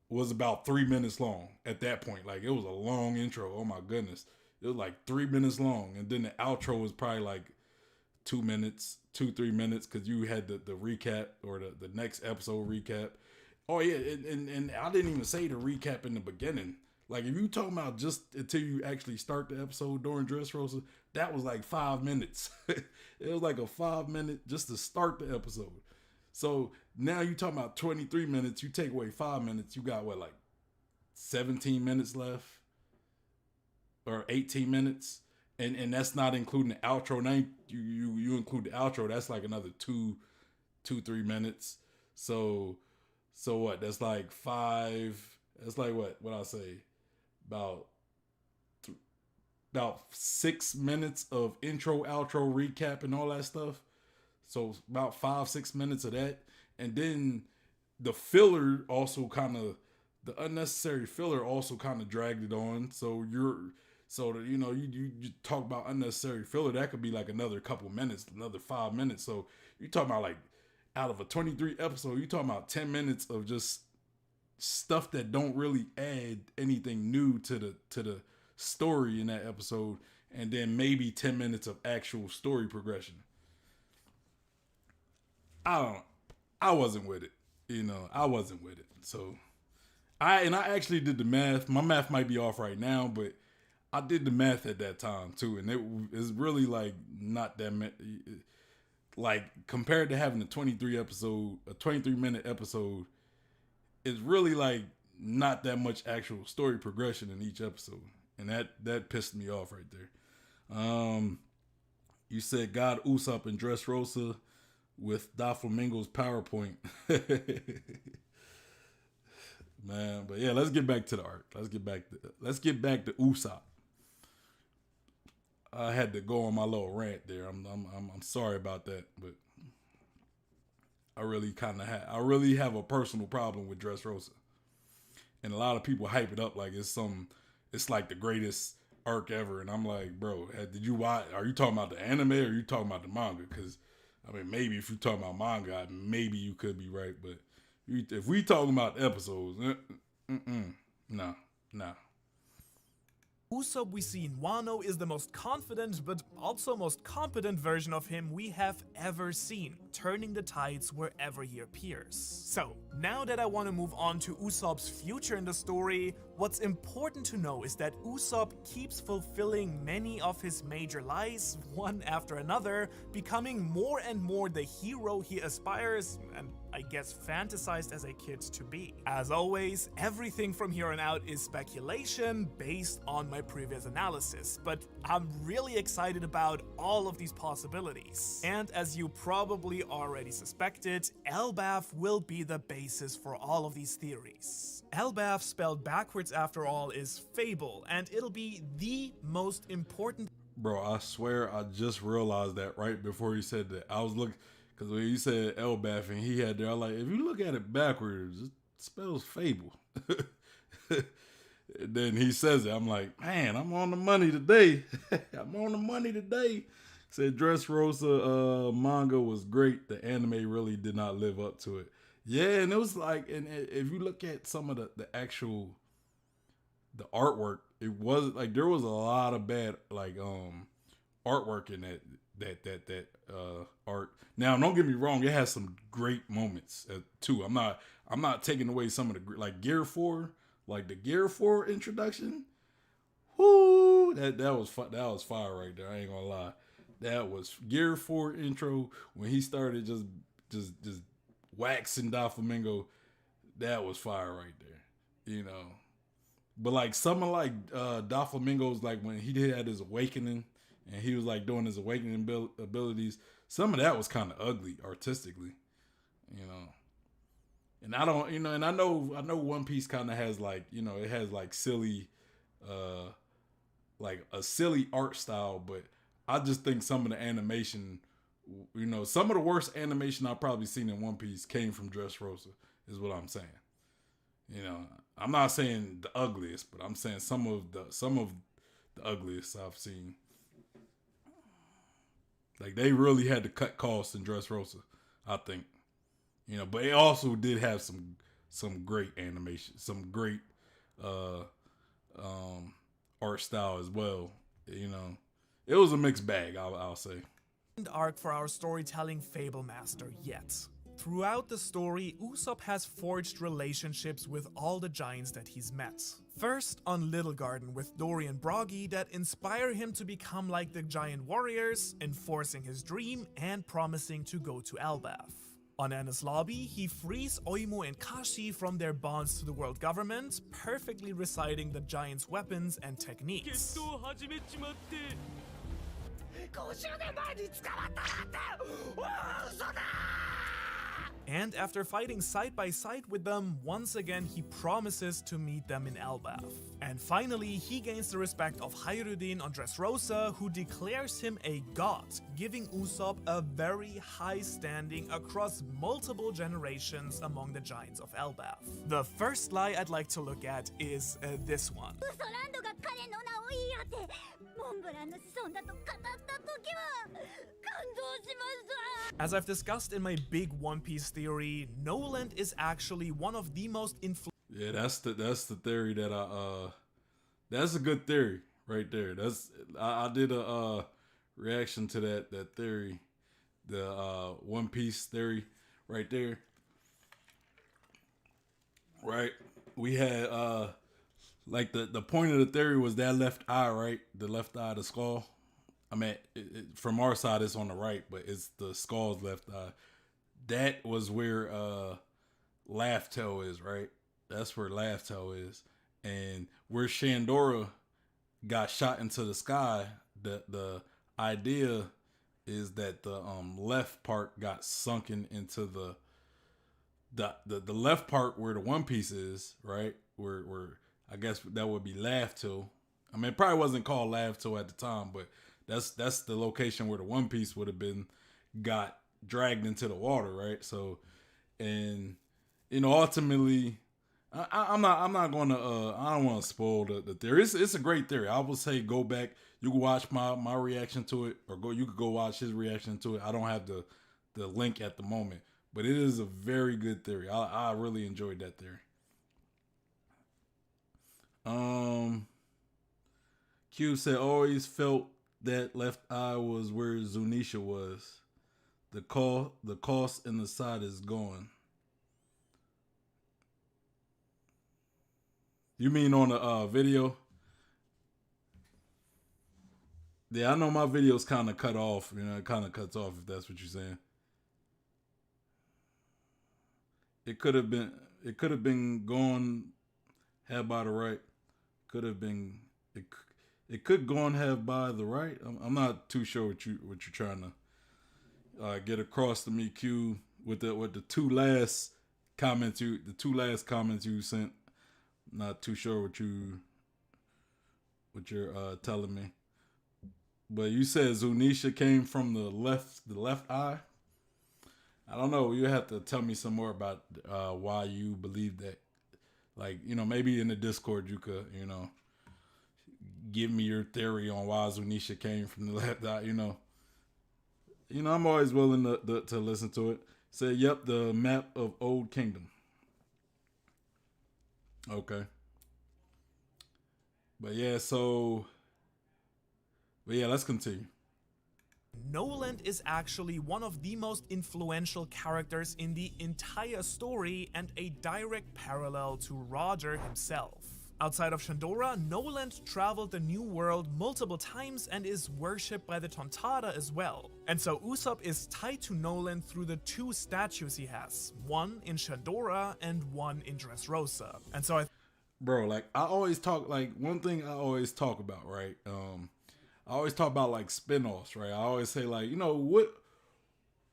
was about 3 minutes long at that point. Like, it was a long intro. Oh my goodness. It was like 3 minutes long. And then the outro was probably like 2 minutes, 3 minutes, because you had the recap, or the next episode recap. Oh yeah, and I didn't even say the recap in the beginning. Like, if you talking about just until you actually start the episode during Dressrosa, that was like 5 minutes. It was like a 5-minute just to start the episode. So now you talking about 23 minutes, you take away 5 minutes, you got what, like 17 minutes left? Or 18 minutes? And that's not including the outro. Now you include the outro, that's like another 3 minutes. So what? That's like 5. That's like what I say? About 6 minutes of intro, outro, recap, and all that stuff. So about 5-6 minutes of that, and then the filler also the unnecessary filler also kind of dragged it on. So you talk about unnecessary filler, that could be like another couple minutes, another 5 minutes. So you talking about, like, out of a 23 episode, you talking about 10 minutes of just stuff that don't really add anything new to the story in that episode, and then maybe 10 minutes of actual story progression. I wasn't with it. I wasn't with it. So I actually did the math. My math might be off right now, but I did the math at that time too, and it is really like not that many. Like compared to having a 23-minute episode, it's really like not that much actual story progression in each episode, and that pissed me off right there. You said God Usopp and Dressrosa with Doflamingo's PowerPoint. Man, but yeah, let's get back to the arc. Let's get back to Usopp. I had to go on my little rant there. I'm sorry about that, but I really have a personal problem with Dressrosa. And a lot of people hype it up like it's like the greatest arc ever, and I'm like, bro, did you watch? Are you talking about the anime or are you talking about the manga? Because I mean, maybe if you're talking about manga, maybe you could be right, but if we talking about episodes, no. Usopp we see in Wano is the most confident but also most competent version of him we have ever seen, turning the tides wherever he appears. So, now that I want to move on to Usopp's future in the story, what's important to know is that Usopp keeps fulfilling many of his major lies, one after another, becoming more and more the hero he aspires and I guess fantasized as a kid to be. As always, everything from here on out is speculation based on my previous analysis, but I'm really excited about all of these possibilities. And as you probably already suspected, Elbaf will be the basis for all of these theories. Elbaf, spelled backwards after all, is fable, and it'll be the most important. Bro, I swear I just realized that right before you said that. I was looking, because when you said Elbaf and he had there, I was like, if you look at it backwards, it spells fable. And then he says it. I'm like, man, I'm on the money today. Said Dressrosa manga was great. The anime really did not live up to it. Yeah, and it was like, and if you look at some of the actual the artwork, it was like there was a lot of bad like artwork in that art. Now, don't get me wrong, it has some great moments too. I'm not taking away some of the like Gear 4, like the Gear 4 introduction. Whoo, that was fire right there. I ain't gonna lie. That was Gear 4 intro when he started just waxing Doflamingo. That was fire right there. You know. But like some of like Doflamingo's like when he had his awakening and he was like doing his awakening abilities, some of that was kind of ugly artistically, you know. And I don't, you know, and I know One Piece kind of has like, you know, it has like silly, like a silly art style, but I just think some of the animation, you know, some of the worst animation I've probably seen in One Piece came from Dressrosa, is what I'm saying. You know, I'm not saying the ugliest, but I'm saying some of the ugliest I've seen. Like they really had to cut costs in Dressrosa, I think. You know, but it also did have some great animation, some great art style as well. You know, it was a mixed bag, I'll say. Arc for our storytelling fable master yet. Throughout the story, Usopp has forged relationships with all the giants that he's met. First, on Little Garden with Dory and Broggy that inspire him to become like the giant warriors, enforcing his dream and promising to go to Elbaf. On Enies Lobby, he frees Oimo and Kashi from their bonds to the world government, perfectly reciting the giants' weapons and techniques. And after fighting side by side with them, once again he promises to meet them in Elbaf. And finally, he gains the respect of Hayruddin on Dressrosa, who declares him a god, giving Usopp a very high standing across multiple generations among the giants of Elbaf. The first lie I'd like to look at is this one. As I've discussed in my big One Piece theory, Noland is actually one of the most Yeah, that's the theory that that's a good theory right there. I did a reaction to that theory, the One Piece theory right there. Right. we had like the point of the theory was that left eye, right? The left eye, the skull. I mean, from our side, it's on the right, but it's the skull's left eye. That was where Laugh Tail is, right? That's where Laugh Tail is, and where Shandora got shot into the sky. The idea is that the left part got sunken into the left part where the One Piece is, right? Where I guess that would be Laugh Tail. I mean, it probably wasn't called Laugh Tail at the time, but that's the location where the One Piece would have been got dragged into the water, right? So, and ultimately, I'm not going to. I don't want to spoil the theory. It's a great theory. I would say go back. You can watch my reaction to it, or you could go watch his reaction to it. I don't have the link at the moment, but it is a very good theory. I really enjoyed that theory. Q said always felt that left eye was where Zunisha was. The cost in the side is gone. You mean on the video? Yeah, I know my video's kind of cut off. It kind of cuts off if that's what you're saying. It could have been gone have by the right. Could have been it could go and have by the right. I'm not too sure what you're trying to get across to me, Q, with the two last comments you sent. Not too sure what you're telling me. But you said Zunisha came from the left eye. I don't know. You have to tell me some more about why you believe that. Like, maybe in the Discord you could, give me your theory on why Zunisha came from the left eye. I'm always willing to listen to it. Say, yep, the map of Old Kingdom. Okay. But yeah, let's continue. Noland is actually one of the most influential characters in the entire story and a direct parallel to Roger himself. Outside of Shandora, Noland traveled the New World multiple times and is worshipped by the Tontada as well. And so Usopp is tied to Noland through the two statues he has, one in Shandora and one in Dressrosa. And so Bro, like I always talk, like one thing I always talk about, right? I always talk about like spinoffs, right? I always say like,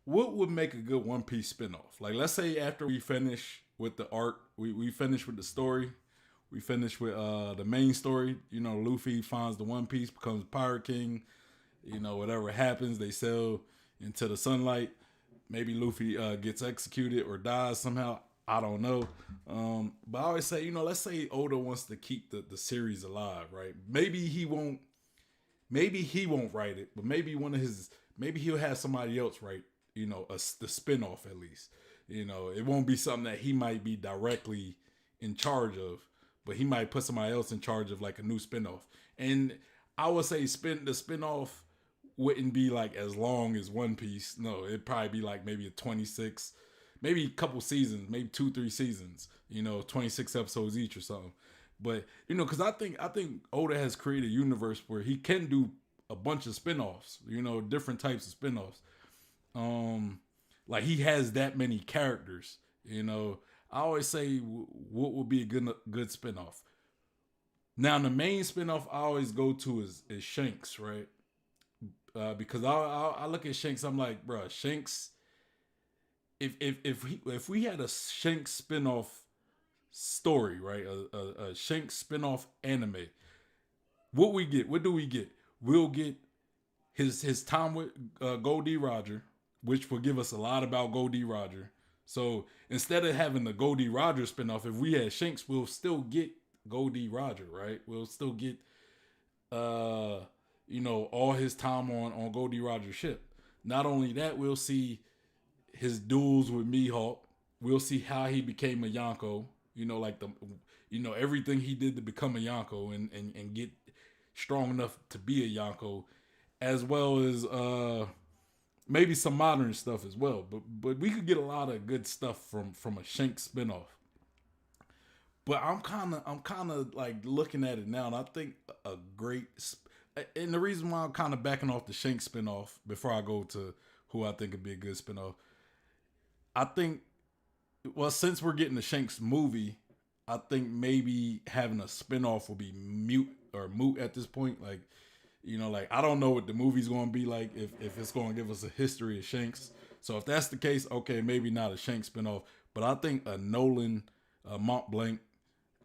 what would make a good One Piece spinoff? Like, let's say after we finish with the arc, we finish with the story, we finish with the main story. Luffy finds the One Piece, becomes Pirate King. Whatever happens, they sail into the sunlight. Maybe Luffy gets executed or dies somehow. I don't know. But I always say, let's say Oda wants to keep the series alive, right? Maybe he won't write it, but maybe he'll have somebody else write, the spinoff at least. It won't be something that he might be directly in charge of, but he might put somebody else in charge of like a new spinoff. And I would say the spinoff wouldn't be like as long as One Piece. No, it'd probably be like maybe a 26, maybe a couple seasons, maybe 2-3 seasons, 26 episodes each or something. But, because I think Oda has created a universe where he can do a bunch of spinoffs, different types of spinoffs. Like he has that many characters, I always say what would be a good spinoff. Now, the main spinoff I always go to is Shanks, right? Because I look at Shanks, I'm like, bro, Shanks, if we had a Shanks spinoff story, right? A Shanks spinoff anime, what do we get? We'll get his time with Goldie Roger, which will give us a lot about Goldie Roger. So instead of having the Goldie Roger spinoff, if we had Shanks, we'll still get Goldie Roger, right? We'll still get all his time on Goldie Roger's ship. Not only that, we'll see his duels with Mihawk. We'll see how he became a Yonko. Everything he did to become a Yonko and get strong enough to be a Yonko, as well as maybe some modern stuff as well. But we could get a lot of good stuff from a Shanks spinoff. But I'm kind of like looking at it now, and I think a great. And the reason why I'm kind of backing off the Shanks spinoff before I go to who I think would be a good spinoff, I think. Well, since we're getting the Shanks movie, I think maybe having a spinoff will be moot at this point. Like, like I don't know what the movie's going to be like if it's going to give us a history of Shanks. So if that's the case, okay, maybe not a Shanks spinoff, but I think a Nolan Mont Blanc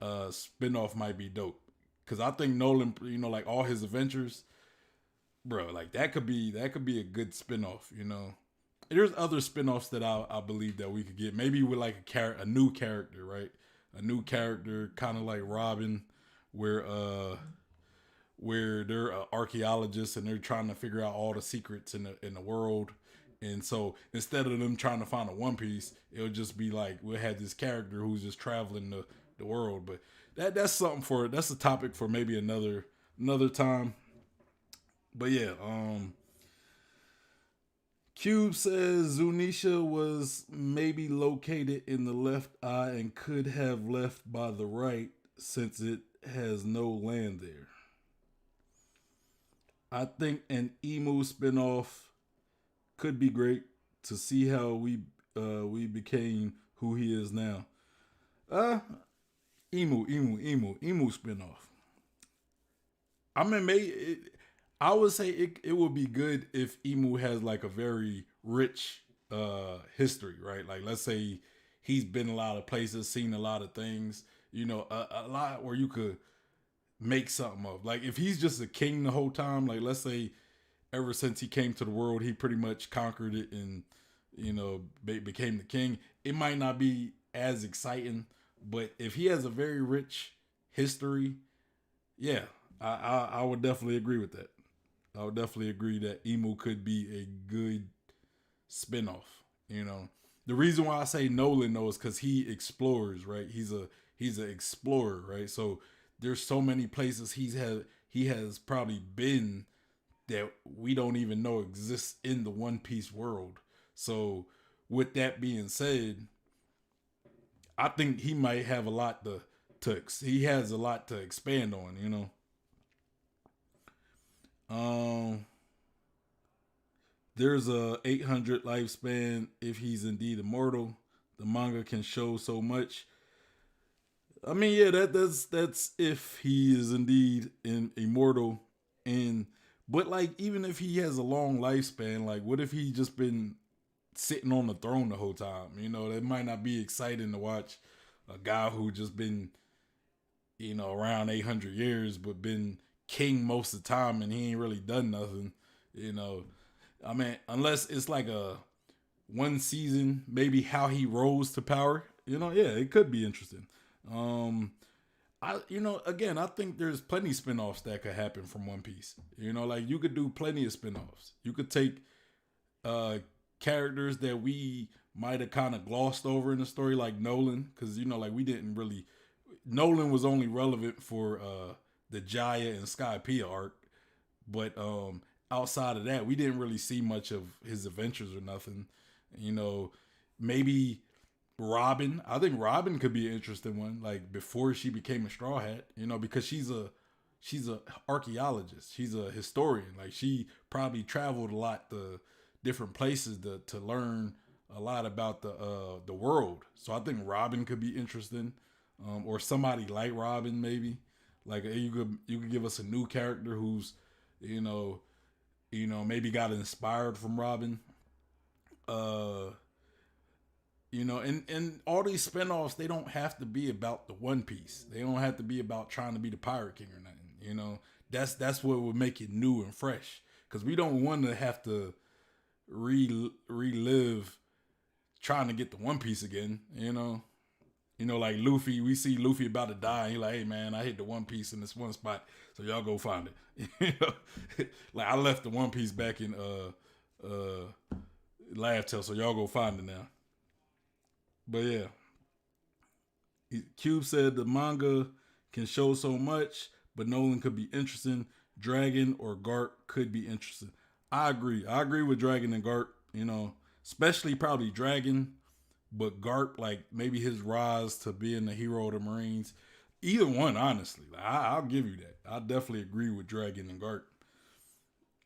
spinoff might be dope. Cause I think Nolan, like all his adventures, bro, like that could be a good spinoff. There's other spinoffs that I believe that we could get. Maybe with like a new character, right? A new character, kind of like Robin, where they're archaeologists and they're trying to figure out all the secrets in the world. And so instead of them trying to find a One Piece, it'll just be like we'll have this character who's just traveling the world. But that's something that's a topic for maybe another time. But yeah, Cube says Zunisha was maybe located in the left eye and could have left by the right since it has no land there. I think an Emu spinoff could be great to see how we became who he is now. Emu spinoff. I mean, I would say it would be good if Emu has like a very rich history, right? Like let's say he's been a lot of places, seen a lot of things, a lot where you could make something of. Like if he's just a king the whole time, like let's say ever since he came to the world, he pretty much conquered it and became the king. It might not be as exciting, but if he has a very rich history, yeah, I would definitely agree with that. I would definitely agree that Emu could be a good spinoff. The reason why I say Nolan though is because he explores, right? He's an explorer, right? So there's so many places he has probably been that we don't even know exists in the One Piece world. So with that being said, I think he might have a lot he has a lot to expand on. There's a 800 lifespan if he's indeed immortal. The manga can show so much. I mean, yeah, that's if he is indeed immortal. But like, even if he has a long lifespan, like, what if he just been sitting on the throne the whole time? That might not be exciting to watch a guy who just been, around 800 years, but been king most of the time and he ain't really done nothing. I mean, unless it's like a one season, maybe how he rose to power. Yeah, it could be interesting. Again, I think there's plenty of spinoffs that could happen from One Piece. Like you could do plenty of spinoffs. You could take characters that we might have kind of glossed over in the story, like Nolan, because like we didn't really. Nolan was only relevant for the Jaya and Skypiea arc, but outside of that, we didn't really see much of his adventures or nothing. Maybe Robin. I think Robin could be an interesting one. Like before she became a Straw Hat, because she's a archaeologist. She's a historian. Like she probably traveled a lot to different places to learn a lot about the world. So I think Robin could be interesting, or somebody like Robin maybe. Like you could give us a new character who's maybe got inspired from Robin. And all these spinoffs, they don't have to be about the One Piece. They don't have to be about trying to be the Pirate King or nothing. That's what would make it new and fresh. Because we don't want to have to relive trying to get the One Piece again. Like Luffy, we see Luffy about to die. And he's like, hey man, I hit the One Piece in this one spot, so y'all go find it. Like I left the One Piece back in Laugh Tale, so y'all go find it now. But yeah, Cube said the manga can show so much, but Nolan could be interesting. Dragon or Garp could be interesting. I agree with Dragon and Garp. Especially probably Dragon, but Garp, like maybe his rise to being the hero of the Marines. Either one, honestly, like, I'll give you that. I definitely agree with Dragon and Garp.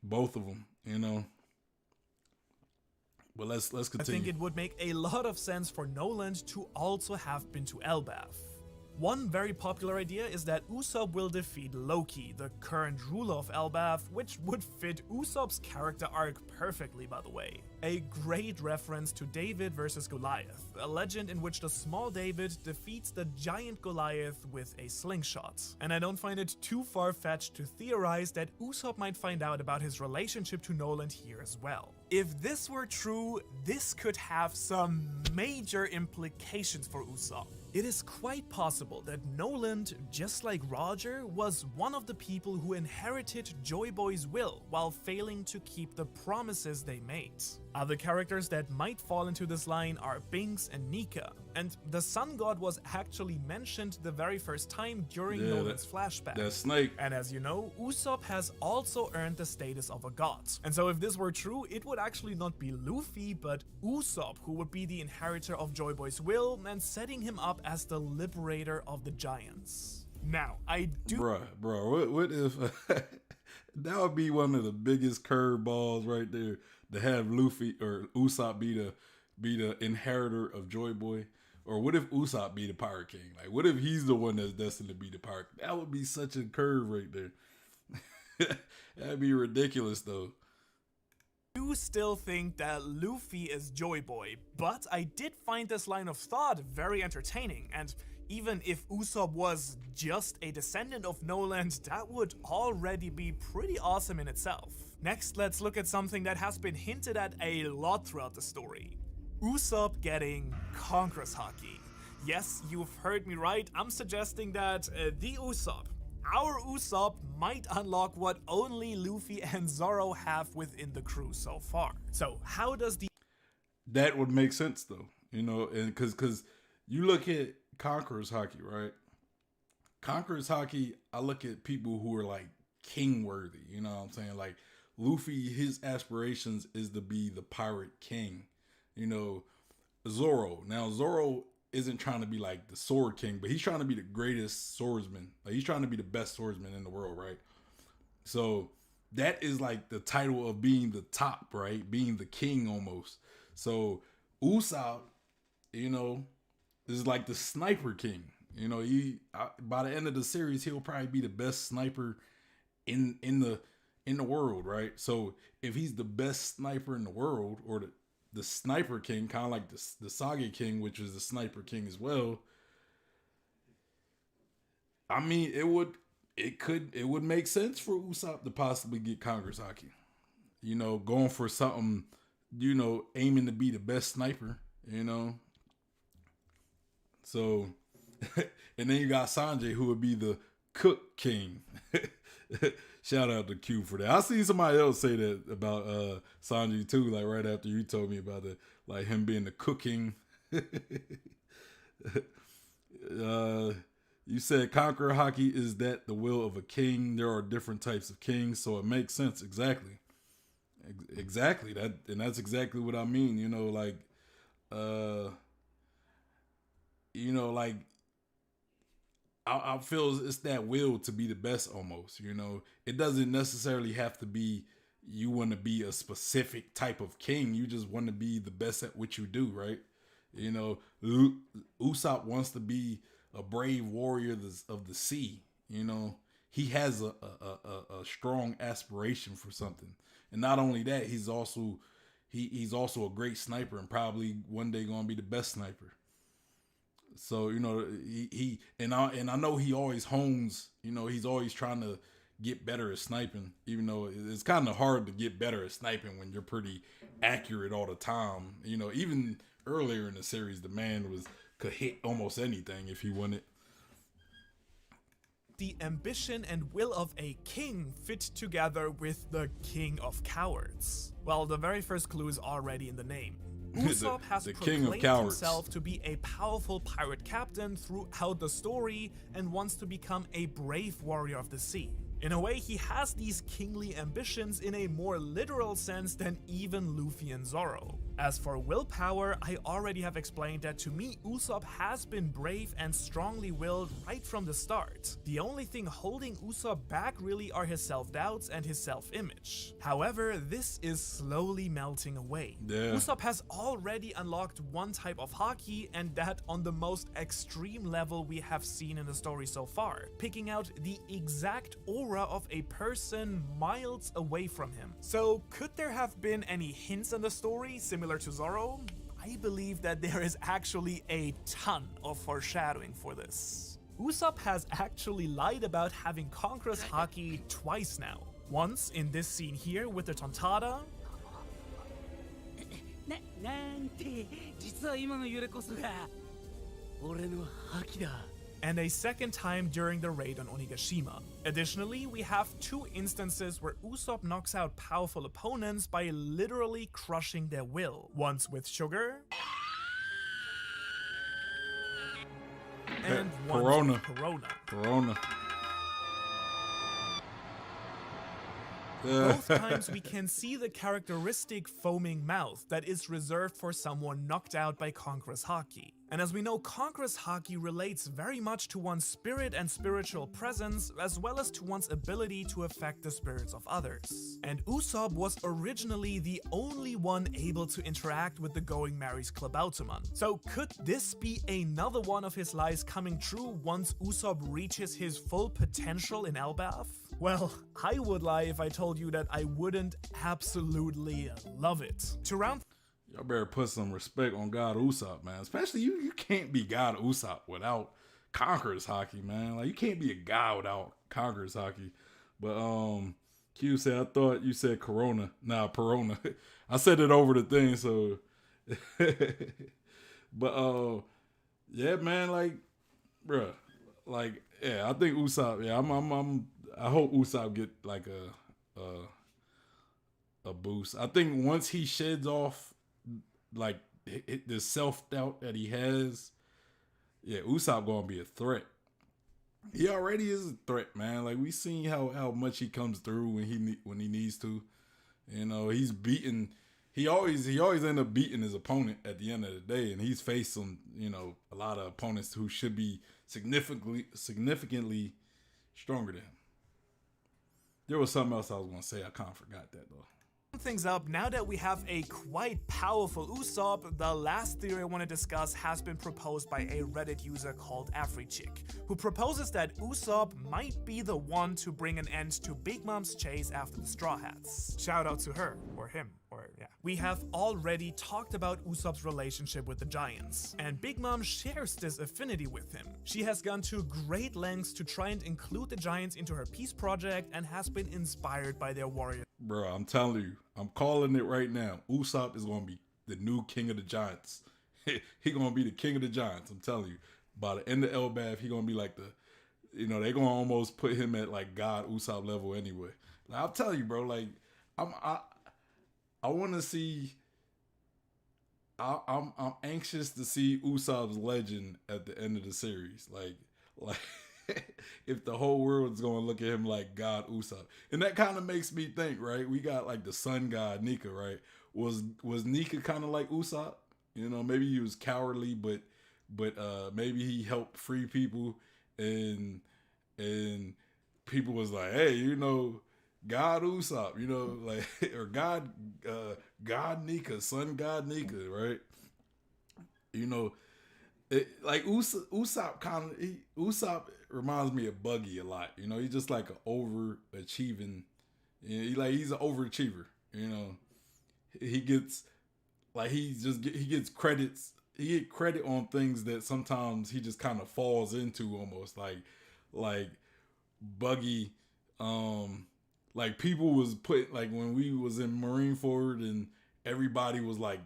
Both of them, you know. But let's continue. I think it would make a lot of sense for Nolan to also have been to Elbaf. One very popular idea is that Usopp will defeat Loki, the current ruler of Elbaf, which would fit Usopp's character arc perfectly, by the way. A great reference to David versus Goliath, a legend in which the small David defeats the giant Goliath with a slingshot. And I don't find it too far-fetched to theorize that Usopp might find out about his relationship to Nolan here as well. If this were true, this could have some major implications for Usopp. It is quite possible that Nolan, just like Roger, was one of the people who inherited Joy Boy's will while failing to keep the promises they made. Other characters that might fall into this line are Binks and Nika, and the Sun God was actually mentioned the very first time during Nolan's flashback. That snake. And as you know, Usopp has also earned the status of a god. And so if this were true, it would actually not be Luffy, but Usopp who would be the inheritor of Joy Boy's will and setting him up as the liberator of the giants. Now, I do... Bruh, what if... that would be one of the biggest curveballs right there, to have Luffy or Usopp be the inheritor of Joy Boy. Or what if Usopp be the Pirate King? Like, what if he's the one that's destined to be the Pirate King? That would be such a curve right there. That'd be ridiculous, though. I do still think that Luffy is Joy Boy, but I did find this line of thought very entertaining, and even if Usopp was just a descendant of Nolan, that would already be pretty awesome in itself. Next, let's look at something that has been hinted at a lot throughout the story. Usopp getting Conqueror's Haki. Yes, you've heard me right, I'm suggesting that the Usopp, our Usopp, might unlock what only Luffy and Zoro have within the crew so far. So how does the... That would make sense though, you know, and because you look at Conqueror's Haki, right? Conqueror's Haki, I look at people who are like king worthy, you know what I'm saying? Like Luffy, his aspirations is to be the pirate king. You know, Zoro. Now, Zoro isn't trying to be like the sword king, but he's trying to be the greatest swordsman. Like, he's trying to be the best swordsman in the world, right? So that is like the title of being the top, right? Being the king almost. So Usopp, you know, is like the sniper king. You know, by the end of the series, he'll probably be the best sniper in the world, right? So if he's the best sniper in the world, or the sniper king, kind of like the Sage King, which is the sniper king as well. I mean, it would make sense for Usopp to possibly get Conqueror's Haki. You know, going for something, you know, aiming to be the best sniper, you know. So, and then you got Sanjay, who would be the cook king. Shout out to Q for that. I seen somebody else say that about Sanji too, like right after you told me about it, like him being the cooking. You said Conqueror Haki is that the will of a king. There are different types of kings, so it makes sense. Exactly. And that's exactly what I mean. You know, like I feel it's that will to be the best almost, you know. It doesn't necessarily have to be you want to be a specific type of king. You just want to be the best at what you do, right? You know, Usopp wants to be a brave warrior of the sea. You know, he has a strong aspiration for something. And not only that, he's also a great sniper and probably one day going to be the best sniper. So, you know, I know he always hones, you know, he's always trying to get better at sniping, even though it's kind of hard to get better at sniping when you're pretty accurate all the time. You know, even earlier in the series, the man could hit almost anything if he wanted. The ambition and will of a king fit together with the king of cowards. Well, the very first clue is already in the name. Usopp has proclaimed himself to be a powerful pirate captain throughout the story and wants to become a brave warrior of the sea. In a way, he has these kingly ambitions in a more literal sense than even Luffy and Zoro. As for willpower, I already have explained that to me, Usopp has been brave and strongly willed right from the start. The only thing holding Usopp back really are his self-doubts and his self-image. However, this is slowly melting away. Yeah. Usopp has already unlocked one type of haki, and that on the most extreme level we have seen in the story so far, picking out the exact aura of a person miles away from him. So could there have been any hints in the story similar to Zoro? I believe that there is actually a ton of foreshadowing for this. Usopp has actually lied about having Conqueror's haki twice now. Once in this scene here with the Tontada, なんて実は今の揺れこそが俺の覇気だ and a second time during the raid on Onigashima. Additionally, we have two instances where Usopp knocks out powerful opponents by literally crushing their will. Once with Sugar, and once Corona. with Corona. Corona. Both times we can see the characteristic foaming mouth that is reserved for someone knocked out by Conqueror's haki. And as we know, Conqueror's haki relates very much to one's spirit and spiritual presence, as well as to one's ability to affect the spirits of others. And Usopp was originally the only one able to interact with the Going Merry's Klabautermann. So could this be another one of his lies coming true once Usopp reaches his full potential in Elbaf? Well, I would lie if I told you that I wouldn't absolutely love it. To round Y'all better put some respect on God Usopp, man. Especially you can't be God Usopp without Conqueror's haki, man. Like, you can't be a god without Conqueror's haki. But Q said, I thought you said Corona. Nah, Perona. I said it over the thing, so but yeah, man, like, bruh. Like, yeah, I think Usopp, yeah, I hope Usopp get like a boost. I think once he sheds off like the self-doubt that he has, yeah, Usopp gonna be a threat. He already is a threat, man. Like, we seen how much he comes through when he needs to. You know, he's beating. He always end up beating his opponent at the end of the day, and he's faced some, you know, a lot of opponents who should be significantly stronger than him. There was something else I was gonna say. I kind of forgot that though. things up, now that we have a quite powerful Usopp, the last theory I want to discuss has been proposed by a Reddit user called AfriChick, who proposes that Usopp might be the one to bring an end to Big Mom's chase after the Straw Hats. Shout out to her, or him, or yeah. We have already talked about Usopp's relationship with the Giants, and Big Mom shares this affinity with him. She has gone to great lengths to try and include the Giants into her peace project and has been inspired by their warrior. Bro, I'm telling you, I'm calling it right now. Usopp is going to be the new king of the Giants. He going to be the king of the Giants, I'm telling you. By the end of Elbaf, he going to be like the, you know, they're going to almost put him at like God Usopp level anyway. Like, I'm telling you, bro, like, I want to see, I'm anxious to see Usopp's legend at the end of the series. Like, if the whole world's going to look at him like God Usopp. And that kind of makes me think, right? We got like the sun god Nika, right? Was Nika kind of like Usopp? You know, maybe he was cowardly, but maybe he helped free people, and people was like, hey, you know, God Usopp, you know, like, or God Nika, sun god Nika, right? You know, like Usopp Usopp reminds me of Buggy a lot. You know, he's just like an overachieving. You know, he's an overachiever. You know, he gets like he gets credits. He get credit on things that sometimes he just kind of falls into, almost like Buggy. Like people was put, like when we was in Marineford and everybody was like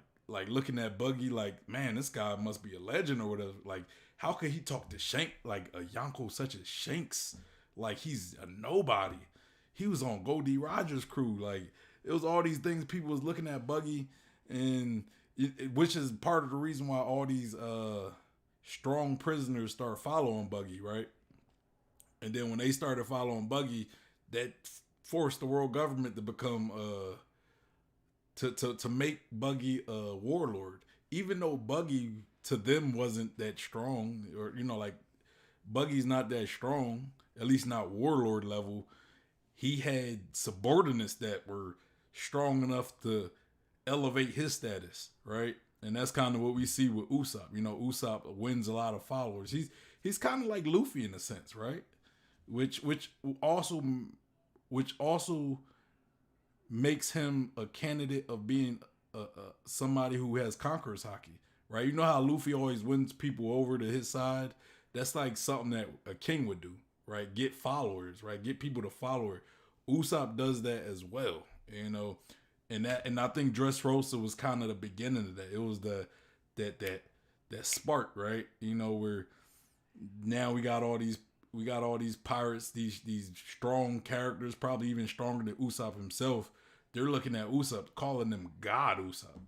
looking at Buggy like, man, this guy must be a legend or whatever. Like, how could he talk to Shank, like a Yonko such as Shanks? Like, he's a nobody. He was on Goldie Rogers' crew. Like, it was all these things people was looking at Buggy, and which is part of the reason why all these strong prisoners start following Buggy, right? And then when they started following Buggy, that forced the world government to become to make Buggy a warlord, even though Buggy to them wasn't that strong, or like Buggy's not that strong, at least not warlord level. He had subordinates that were strong enough to elevate his status, right? And that's kind of what we see with Usopp. Usopp wins a lot of followers. He's kind of like Luffy in a sense, right? Which also makes him a candidate of being somebody who has conqueror's haki, right? You know how Luffy always wins people over to his side? That's like something that a king would do, right? Get followers, right? Get people to follow her. Usopp does that as well, and I think Dressrosa was kind of the beginning of that. It was that spark, right? Where now we got all these pirates, these strong characters, probably even stronger than Usopp himself. They're looking at Usopp, calling them God Usopp.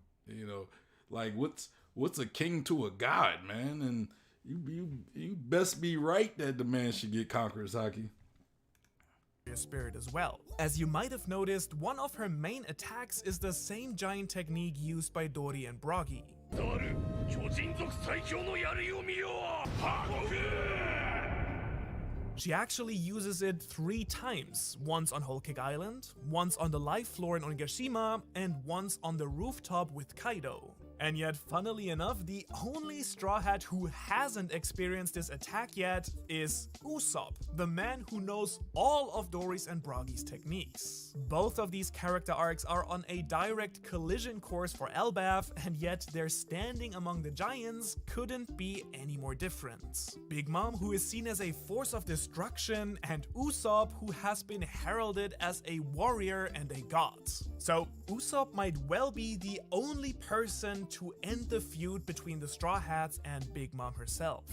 Like what's a king to a god, man? And you best be right that the man should get conqueror's haki. Spirit as well. As you might have noticed, one of her main attacks is the same giant technique used by Dory and Broggy. She actually uses it 3 times, once on Whole Cake Island, once on the live floor in Onigashima, and once on the rooftop with Kaido. And yet, funnily enough, the only Straw Hat who hasn't experienced this attack yet is Usopp, the man who knows all of Dory's and Broggy's techniques. Both of these character arcs are on a direct collision course for Elbaf, and yet their standing among the giants couldn't be any more different. Big Mom, who is seen as a force of destruction, and Usopp, who has been heralded as a warrior and a god. So Usopp might well be the only person to end the feud between the Straw Hats and Big Mom herself.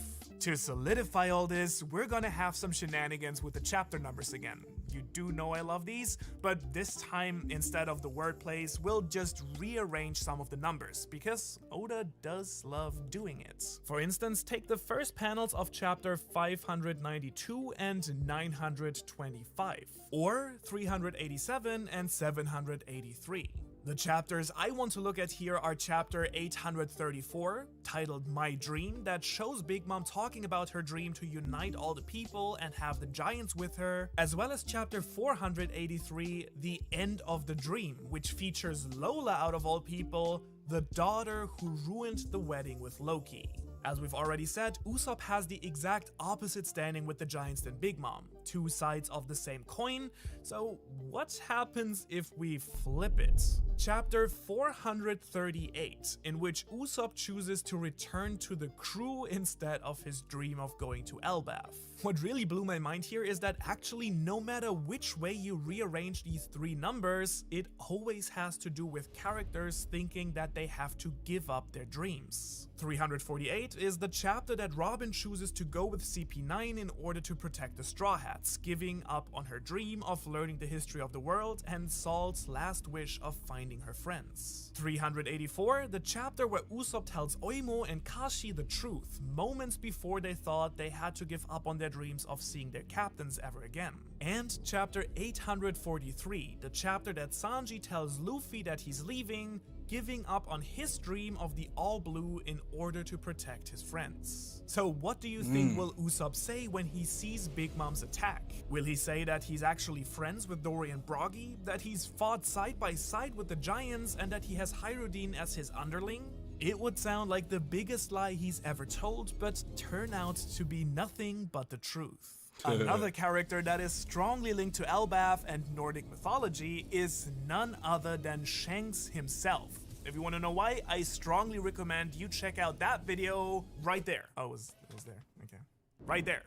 To solidify all this, we're gonna have some shenanigans with the chapter numbers again. You do know I love these, but this time, instead of the wordplays, we'll just rearrange some of the numbers, because Oda does love doing it. For instance, take the first panels of chapter 592 and 925, or 387 and 783. The chapters I want to look at here are chapter 834, titled My Dream, that shows Big Mom talking about her dream to unite all the people and have the giants with her, as well as chapter 483, The End of the Dream, which features Lola out of all people, the daughter who ruined the wedding with Loki. As we've already said, Usopp has the exact opposite standing with the giants than Big Mom, 2 sides of the same coin, so what happens if we flip it? Chapter 438, in which Usopp chooses to return to the crew instead of his dream of going to Elbaf. What really blew my mind here is that actually no matter which way you rearrange these 3 numbers, it always has to do with characters thinking that they have to give up their dreams. 348 is the chapter that Robin chooses to go with CP9 in order to protect the Straw Hats, giving up on her dream of learning the history of the world and Salt's last wish of finding her friends. 384, the chapter where Usopp tells Oimo and Kashi the truth, moments before they thought they had to give up on their dreams of seeing their captains ever again. And chapter 843, the chapter that Sanji tells Luffy that he's leaving, giving up on his dream of the All Blue in order to protect his friends. So what do you think will Usopp say when he sees Big Mom's attack? Will he say that he's actually friends with Dory and Broggy, that he's fought side by side with the giants, and that he has Hyrule as his underling? It would sound like the biggest lie he's ever told, but turn out to be nothing but the truth. Another character that is strongly linked to Elbaf and Nordic mythology is none other than Shanks himself. If you want to know why, I strongly recommend you check out that video right there. Oh, it was there. Okay. Right there.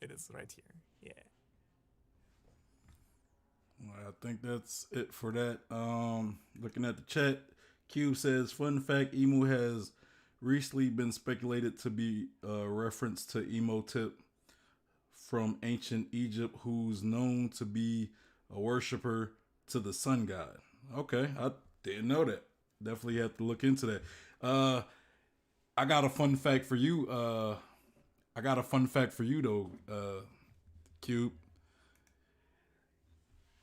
It is right here. Yeah. Well, I think that's it for that. Looking at the chat, Q says, fun fact, Emu has recently been speculated to be a reference to Emotep from ancient Egypt, who's known to be a worshiper to the sun god. Okay, I didn't know that. Definitely have to look into that. I got a fun fact for you. Though, Cube.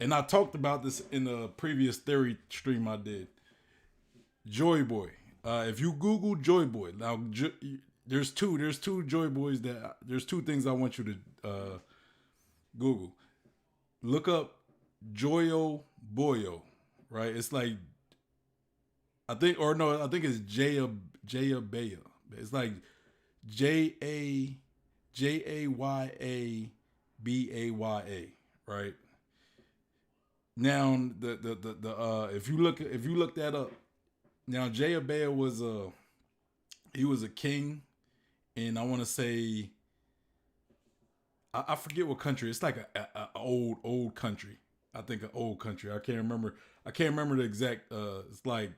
and I talked about this in a previous theory stream I did. Joy Boy. If you Google Joy Boy, now there's two Joy Boys there's two things I want you to Google. Look up Joyo Boyo, right? It's like I think it's Jaya Baya. It's like JAYA right? Now the if you look that up, now Jaya Baya was a king, and I want to say I forget what country. It's like a old country. I think an old country. I can't remember the exact. It's like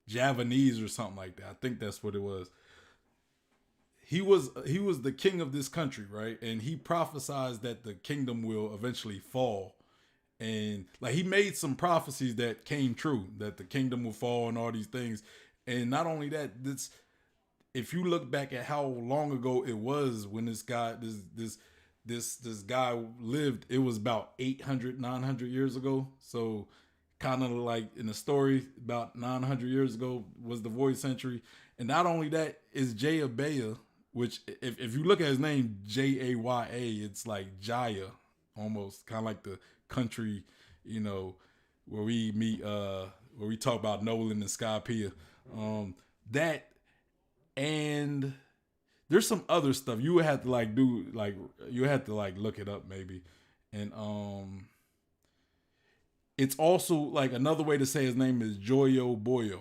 Javanese or something like that. I think that's what it was. He was the king of this country, right? And he prophesied that the kingdom will eventually fall. And like he made some prophecies that came true, that the kingdom will fall and all these things. And not only that, if you look back at how long ago it was when this guy lived, it was about 800, 900 years ago. So kind of like in the story, about 900 years ago was the void century. And not only that, is Jaya Baya, which if you look at his name, Jaya, it's like Jaya, almost kind of like the country, where we meet, where we talk about Nolan and Skypea. That, and there's some other stuff you would have to look it up maybe. And it's also like another way to say his name is Joyo Boyo.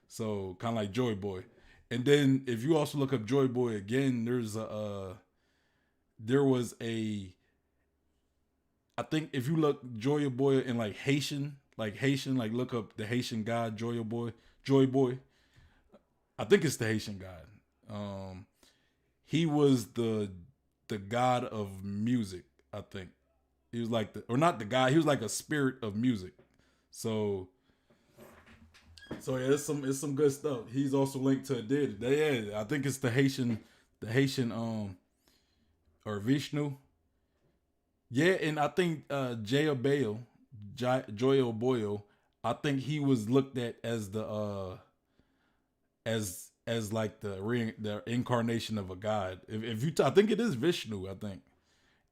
So kind of like Joy Boy. And then if you also look up Joy Boy again, I think if you look Joy Boy in like Haitian, look up the Haitian god Joy Boy. I think it's the Haitian god. He was the god of music, I think. He was like not the god, he was like a spirit of music. So yeah, it's some good stuff. He's also linked to a deity. Yeah, I think it's the Haitian or Vishnu. Yeah, and I think Joyo Boyo, I think he was looked at as the as like the incarnation of a god. I think it is Vishnu, I think.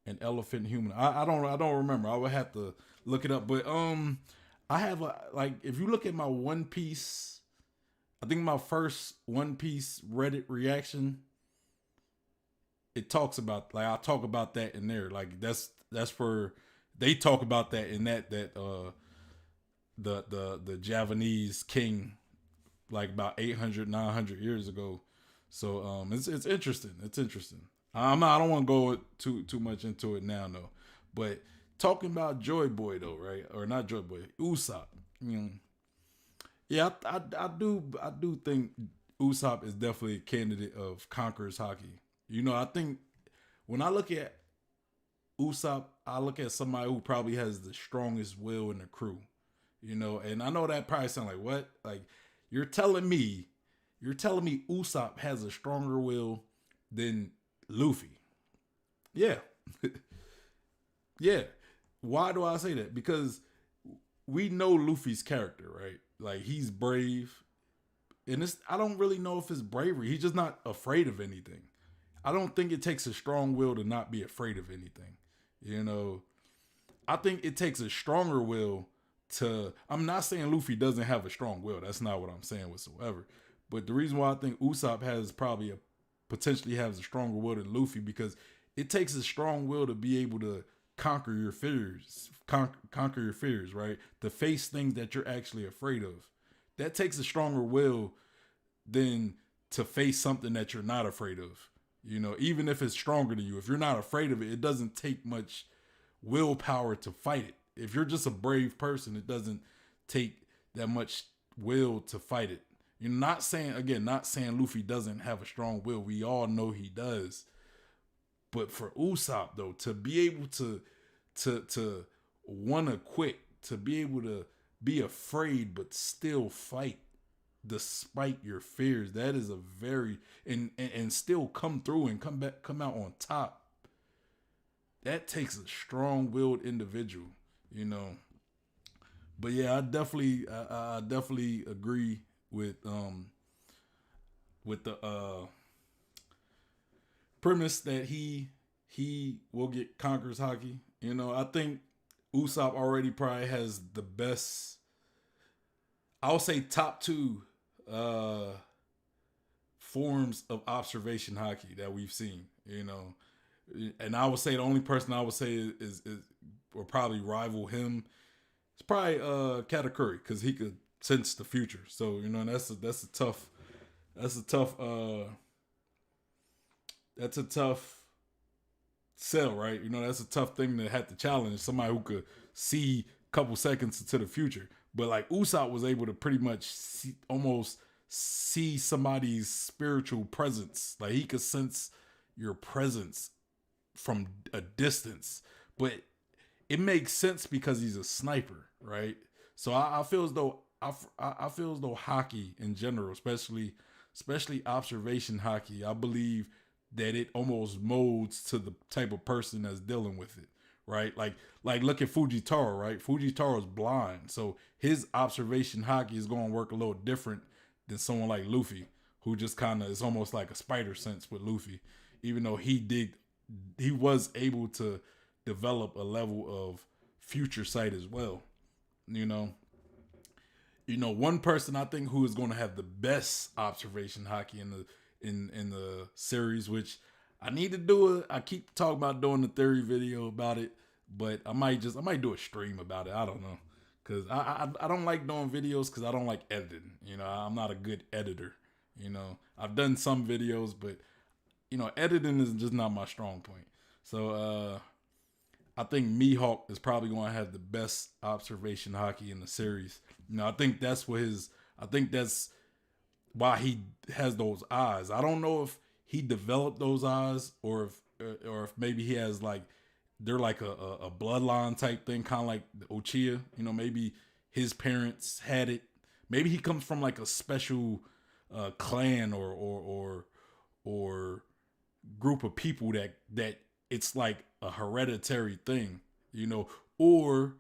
An elephant human. I don't remember. I would have to look it up. But I have if you look at my One Piece, I think my first One Piece Reddit reaction, it talks about I talk about that in there. Like that's where they talk about that in that the Javanese king, like about 800, 900 years ago. So it's interesting. It's interesting. I don't want to go too much into it now though. But talking about Joy Boy though, right? Or not Joy Boy, Usopp. Yeah, I do think Usopp is definitely a candidate of Conqueror's Haki. I think when I look at Usopp, I look at somebody who probably has the strongest will in the crew. And I know that probably sounds like what? Like you're telling me Usopp has a stronger will than Luffy. Yeah. Yeah. Why do I say that? Because we know Luffy's character, right? Like he's brave. And I don't really know if it's bravery. He's just not afraid of anything. I don't think it takes a strong will to not be afraid of anything. I think it takes a stronger will I'm not saying Luffy doesn't have a strong will. That's not what I'm saying whatsoever. But the reason why I think Usopp potentially has a stronger will than Luffy, because it takes a strong will to be able to conquer your fears, right? To face things that you're actually afraid of. That takes a stronger will than to face something that you're not afraid of. Even if it's stronger than you, if you're not afraid of it, it doesn't take much willpower to fight it. If you're just a brave person, it doesn't take that much will to fight it. You're not saying Luffy doesn't have a strong will. We all know he does. But for Usopp though, to be able to want to quit, to be able to be afraid but still fight despite your fears, that is a very and still come through and come out on top. that takes a strong-willed individual, you know. But yeah, I definitely agree with the premise that he will get Conqueror's Hockey. You know, I think Usopp already probably has the best. I would say top two forms of observation hockey that we've seen. You know, and I would say the only person I would say is or probably rival him. It's probably Katakuri because he could sense the future. So you know that's a tough sell, right? You know, that's a tough thing to have to challenge somebody who could see a couple seconds into the future. But like Usopp was able to pretty much almost see somebody's spiritual presence. Like he could sense your presence from a distance. But it makes sense because he's a sniper, right? So I feel as though I feel as though hockey in general, especially observation hockey, I believe that it almost molds to the type of person that's dealing with it, right? Like look at Fujitaro, right? Fujitaro's blind, so his observation hockey is going to work a little different than someone like Luffy, who just kind of is almost like a spider sense with Luffy, even though he was able to develop a level of future sight as well, you know. One person I think who is going to have the best observation hockey in the series, which I need to do it. I keep talking about doing the theory video about it, but I might do a stream about it. I don't know, because I don't like doing videos because I don't like editing. You know, I'm not a good editor. You know, I've done some videos, but you know, editing is just not my strong point. So I think Mihawk is probably going to have the best observation hockey in the series. You know, I think that's why he has those eyes. I don't know if he developed those eyes or if maybe he has like, they're like a bloodline type thing, kind of like the Uchiha. You know, maybe his parents had it. Maybe he comes from like a special clan or group of people that it's like a hereditary thing, you know, or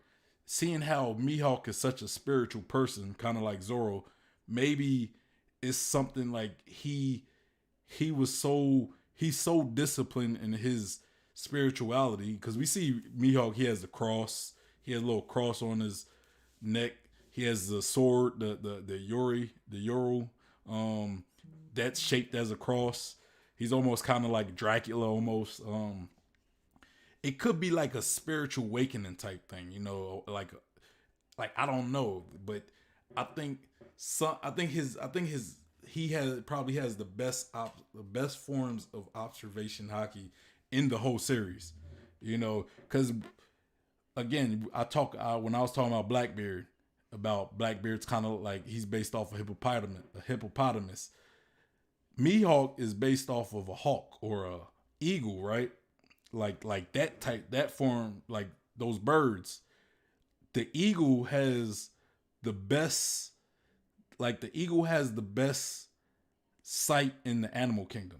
seeing how Mihawk is such a spiritual person, kind of like Zoro, maybe it's something like he's so disciplined in his spirituality, because we see Mihawk, he has the cross, he has a little cross on his neck, he has the sword, the Yoru, that's shaped as a cross. He's almost kind of like Dracula almost. It could be like a spiritual awakening type thing, you know, like I don't know, but I think he probably has the best forms of observation hockey in the whole series, you know, because again, when I was talking about Blackbeard's kind of like he's based off a hippopotamus. Mihawk is based off of a hawk or a eagle, right? Like that form, like those birds. The eagle has the best sight in the animal kingdom,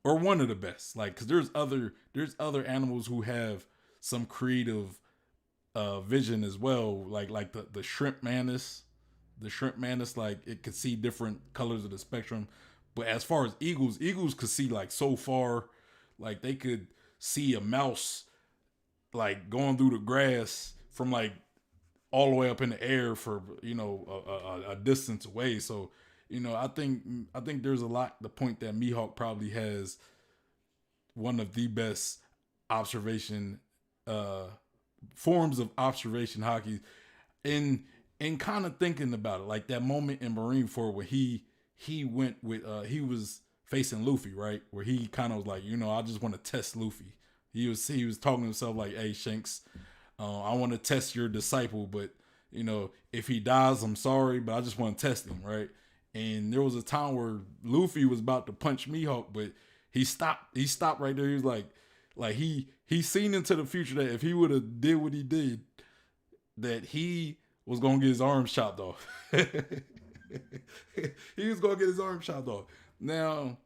or one of the best. Like, because there's other animals who have some creative vision as well. Like the shrimp mantis. The shrimp mantis, like it could see different colors of the spectrum. But as far as eagles could see like so far, like they could see a mouse like going through the grass from like all the way up in the air for, you know, a distance away. So, you know, I think there's a lot to point that Mihawk probably has one of the best observation forms of observation hockey. And kind of thinking about it, like that moment in Marineford where he went with he was facing Luffy, right? Where he kind of was like, you know, I just want to test Luffy. He was talking to himself like, hey Shanks, I want to test your disciple, but you know, if he dies, I'm sorry, but I just want to test him, right? And there was a time where Luffy was about to punch Mihawk, but he stopped. He stopped right there. He was like he seen into the future that if he would have did what he did, that he was gonna get his arm chopped off. He was gonna get his arm chopped off. Now,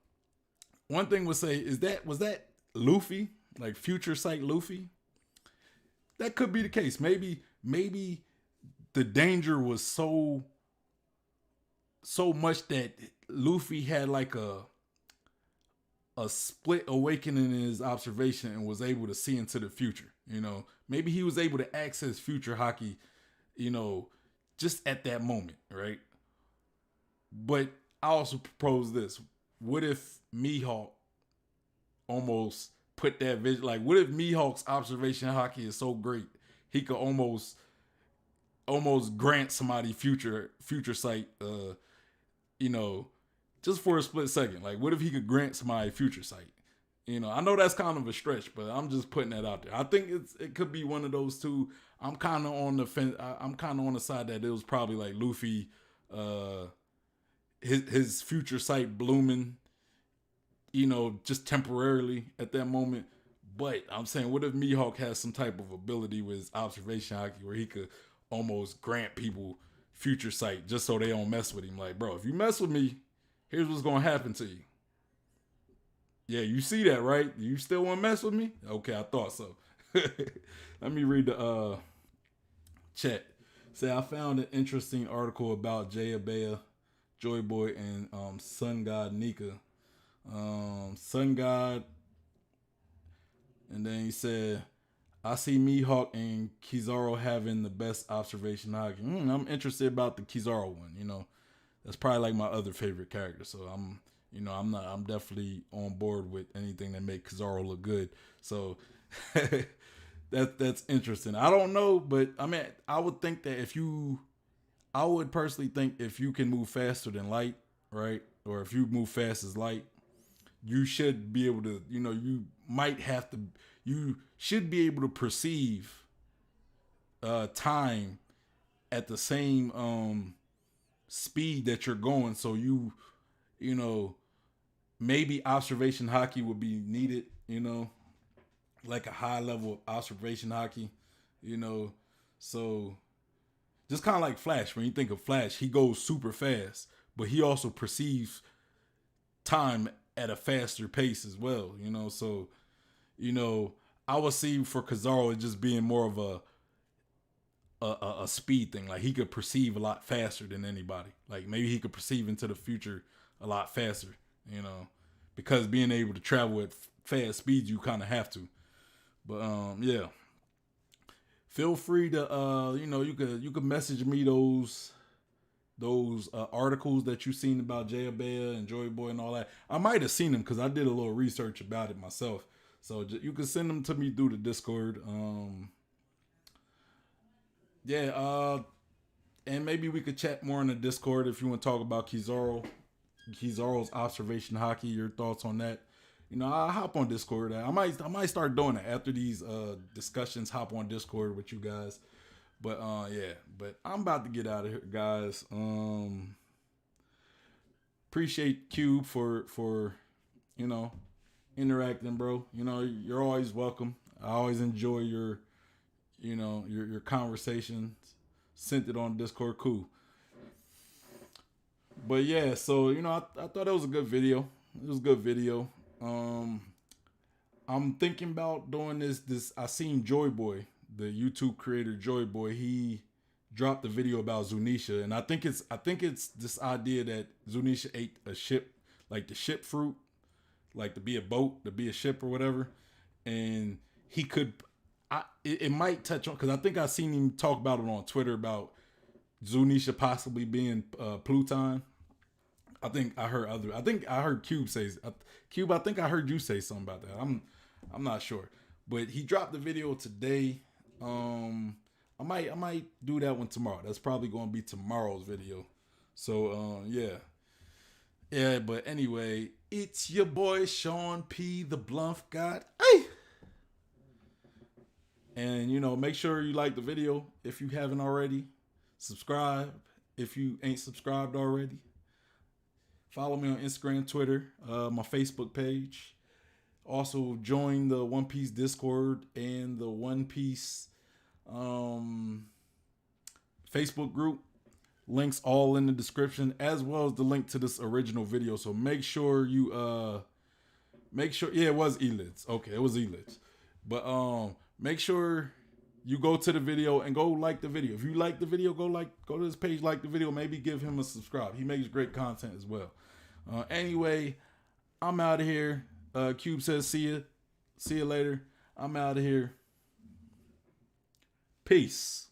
one thing would say was that Luffy? like future sight Luffy, that could be the case. Maybe the danger was so much that Luffy had like a split awakening in his observation and was able to see into the future. Maybe he was able to access future hockey, just at that moment, right? But I also propose this. What if Mihawk almost put that vision? Like, what if Mihawk's observation hockey is so great he could almost grant somebody future sight, just for a split second. Like, what if he could grant somebody future sight? I know that's kind of a stretch, but I'm just putting that out there. I think it could be one of those two. I'm kind of on the fence. I'm kind of on the side that it was probably like Luffy, his future sight blooming, just temporarily at that moment. But I'm saying, what if Mihawk has some type of ability with his observation hockey where he could almost grant people future sight just so they don't mess with him? Like, bro, if you mess with me, here's what's going to happen to you. Yeah, you see that, right? You still want to mess with me? Okay, I thought so. Let me read the chat. Say, I found an interesting article about Jayabea, Joy Boy, and Sun God Nika. Sun God, and then he said, I see Mihawk and Kizaru having the best observation hockey. I'm interested about the Kizaru one. That's probably like my other favorite character. So I'm definitely on board with anything that make Kizaru look good. So that's interesting. I don't know, but I mean, I would personally think if you can move faster than light, right? Or if you move fast as light, you should be able to, you should be able to perceive time at the same speed that you're going. So maybe observation hockey would be needed, like a high level of observation hockey, so just kind of like Flash. When you think of Flash, he goes super fast, but he also perceives time at a faster pace as well, so, I would see for Kizaru it just being more of a speed thing. Like, he could perceive a lot faster than anybody. Like, maybe he could perceive into the future a lot faster, because being able to travel at fast speeds, you kind of have to. But yeah, feel free to you could message me those articles that you seen about Jayabea and Joy Boy and all that. I might have seen them because I did a little research about it myself. So you can send them to me through the Discord. And maybe we could chat more in the Discord if you want to talk about Kizaru's observation hockey, your thoughts on that. I'll hop on Discord. I might start doing it after these discussions. Hop on Discord with you guys. But yeah. But I'm about to get out of here, guys. Appreciate Cube for interacting, bro. You're always welcome. I always enjoy your conversations. Sent it on Discord. Cool. But yeah, so I thought it was a good video. It was a good video. I'm thinking about doing this. I seen Joy Boy, the YouTube creator Joy Boy. He dropped a video about Zunisha, and I think it's this idea that Zunisha ate a ship, like the ship fruit, like to be a boat, to be a ship or whatever, and he could. It might touch on, because I think I seen him talk about it on Twitter about Zunisha possibly being Pluton. I think I heard Cube say Cube. I think I heard you say something about that. I'm not sure, but he dropped the video today. I might do that one tomorrow. That's probably going to be tomorrow's video. So yeah. But anyway, it's your boy Sean P, the Bluff God. Hey. And make sure you like the video if you haven't already. Subscribe if you ain't subscribed already. Follow me on Instagram, Twitter, my Facebook page. Also, join the One Piece Discord and the One Piece Facebook group. Links all in the description, as well as the link to this original video. So make sure you make sure, yeah, it was Elitz. Okay, it was Elitz. But make sure you go to the video and go like the video. If you like the video, go to his page, like the video, maybe give him a subscribe. He makes great content as well. Anyway, I'm out of here. Cube says see you. See you later. I'm out of here. Peace.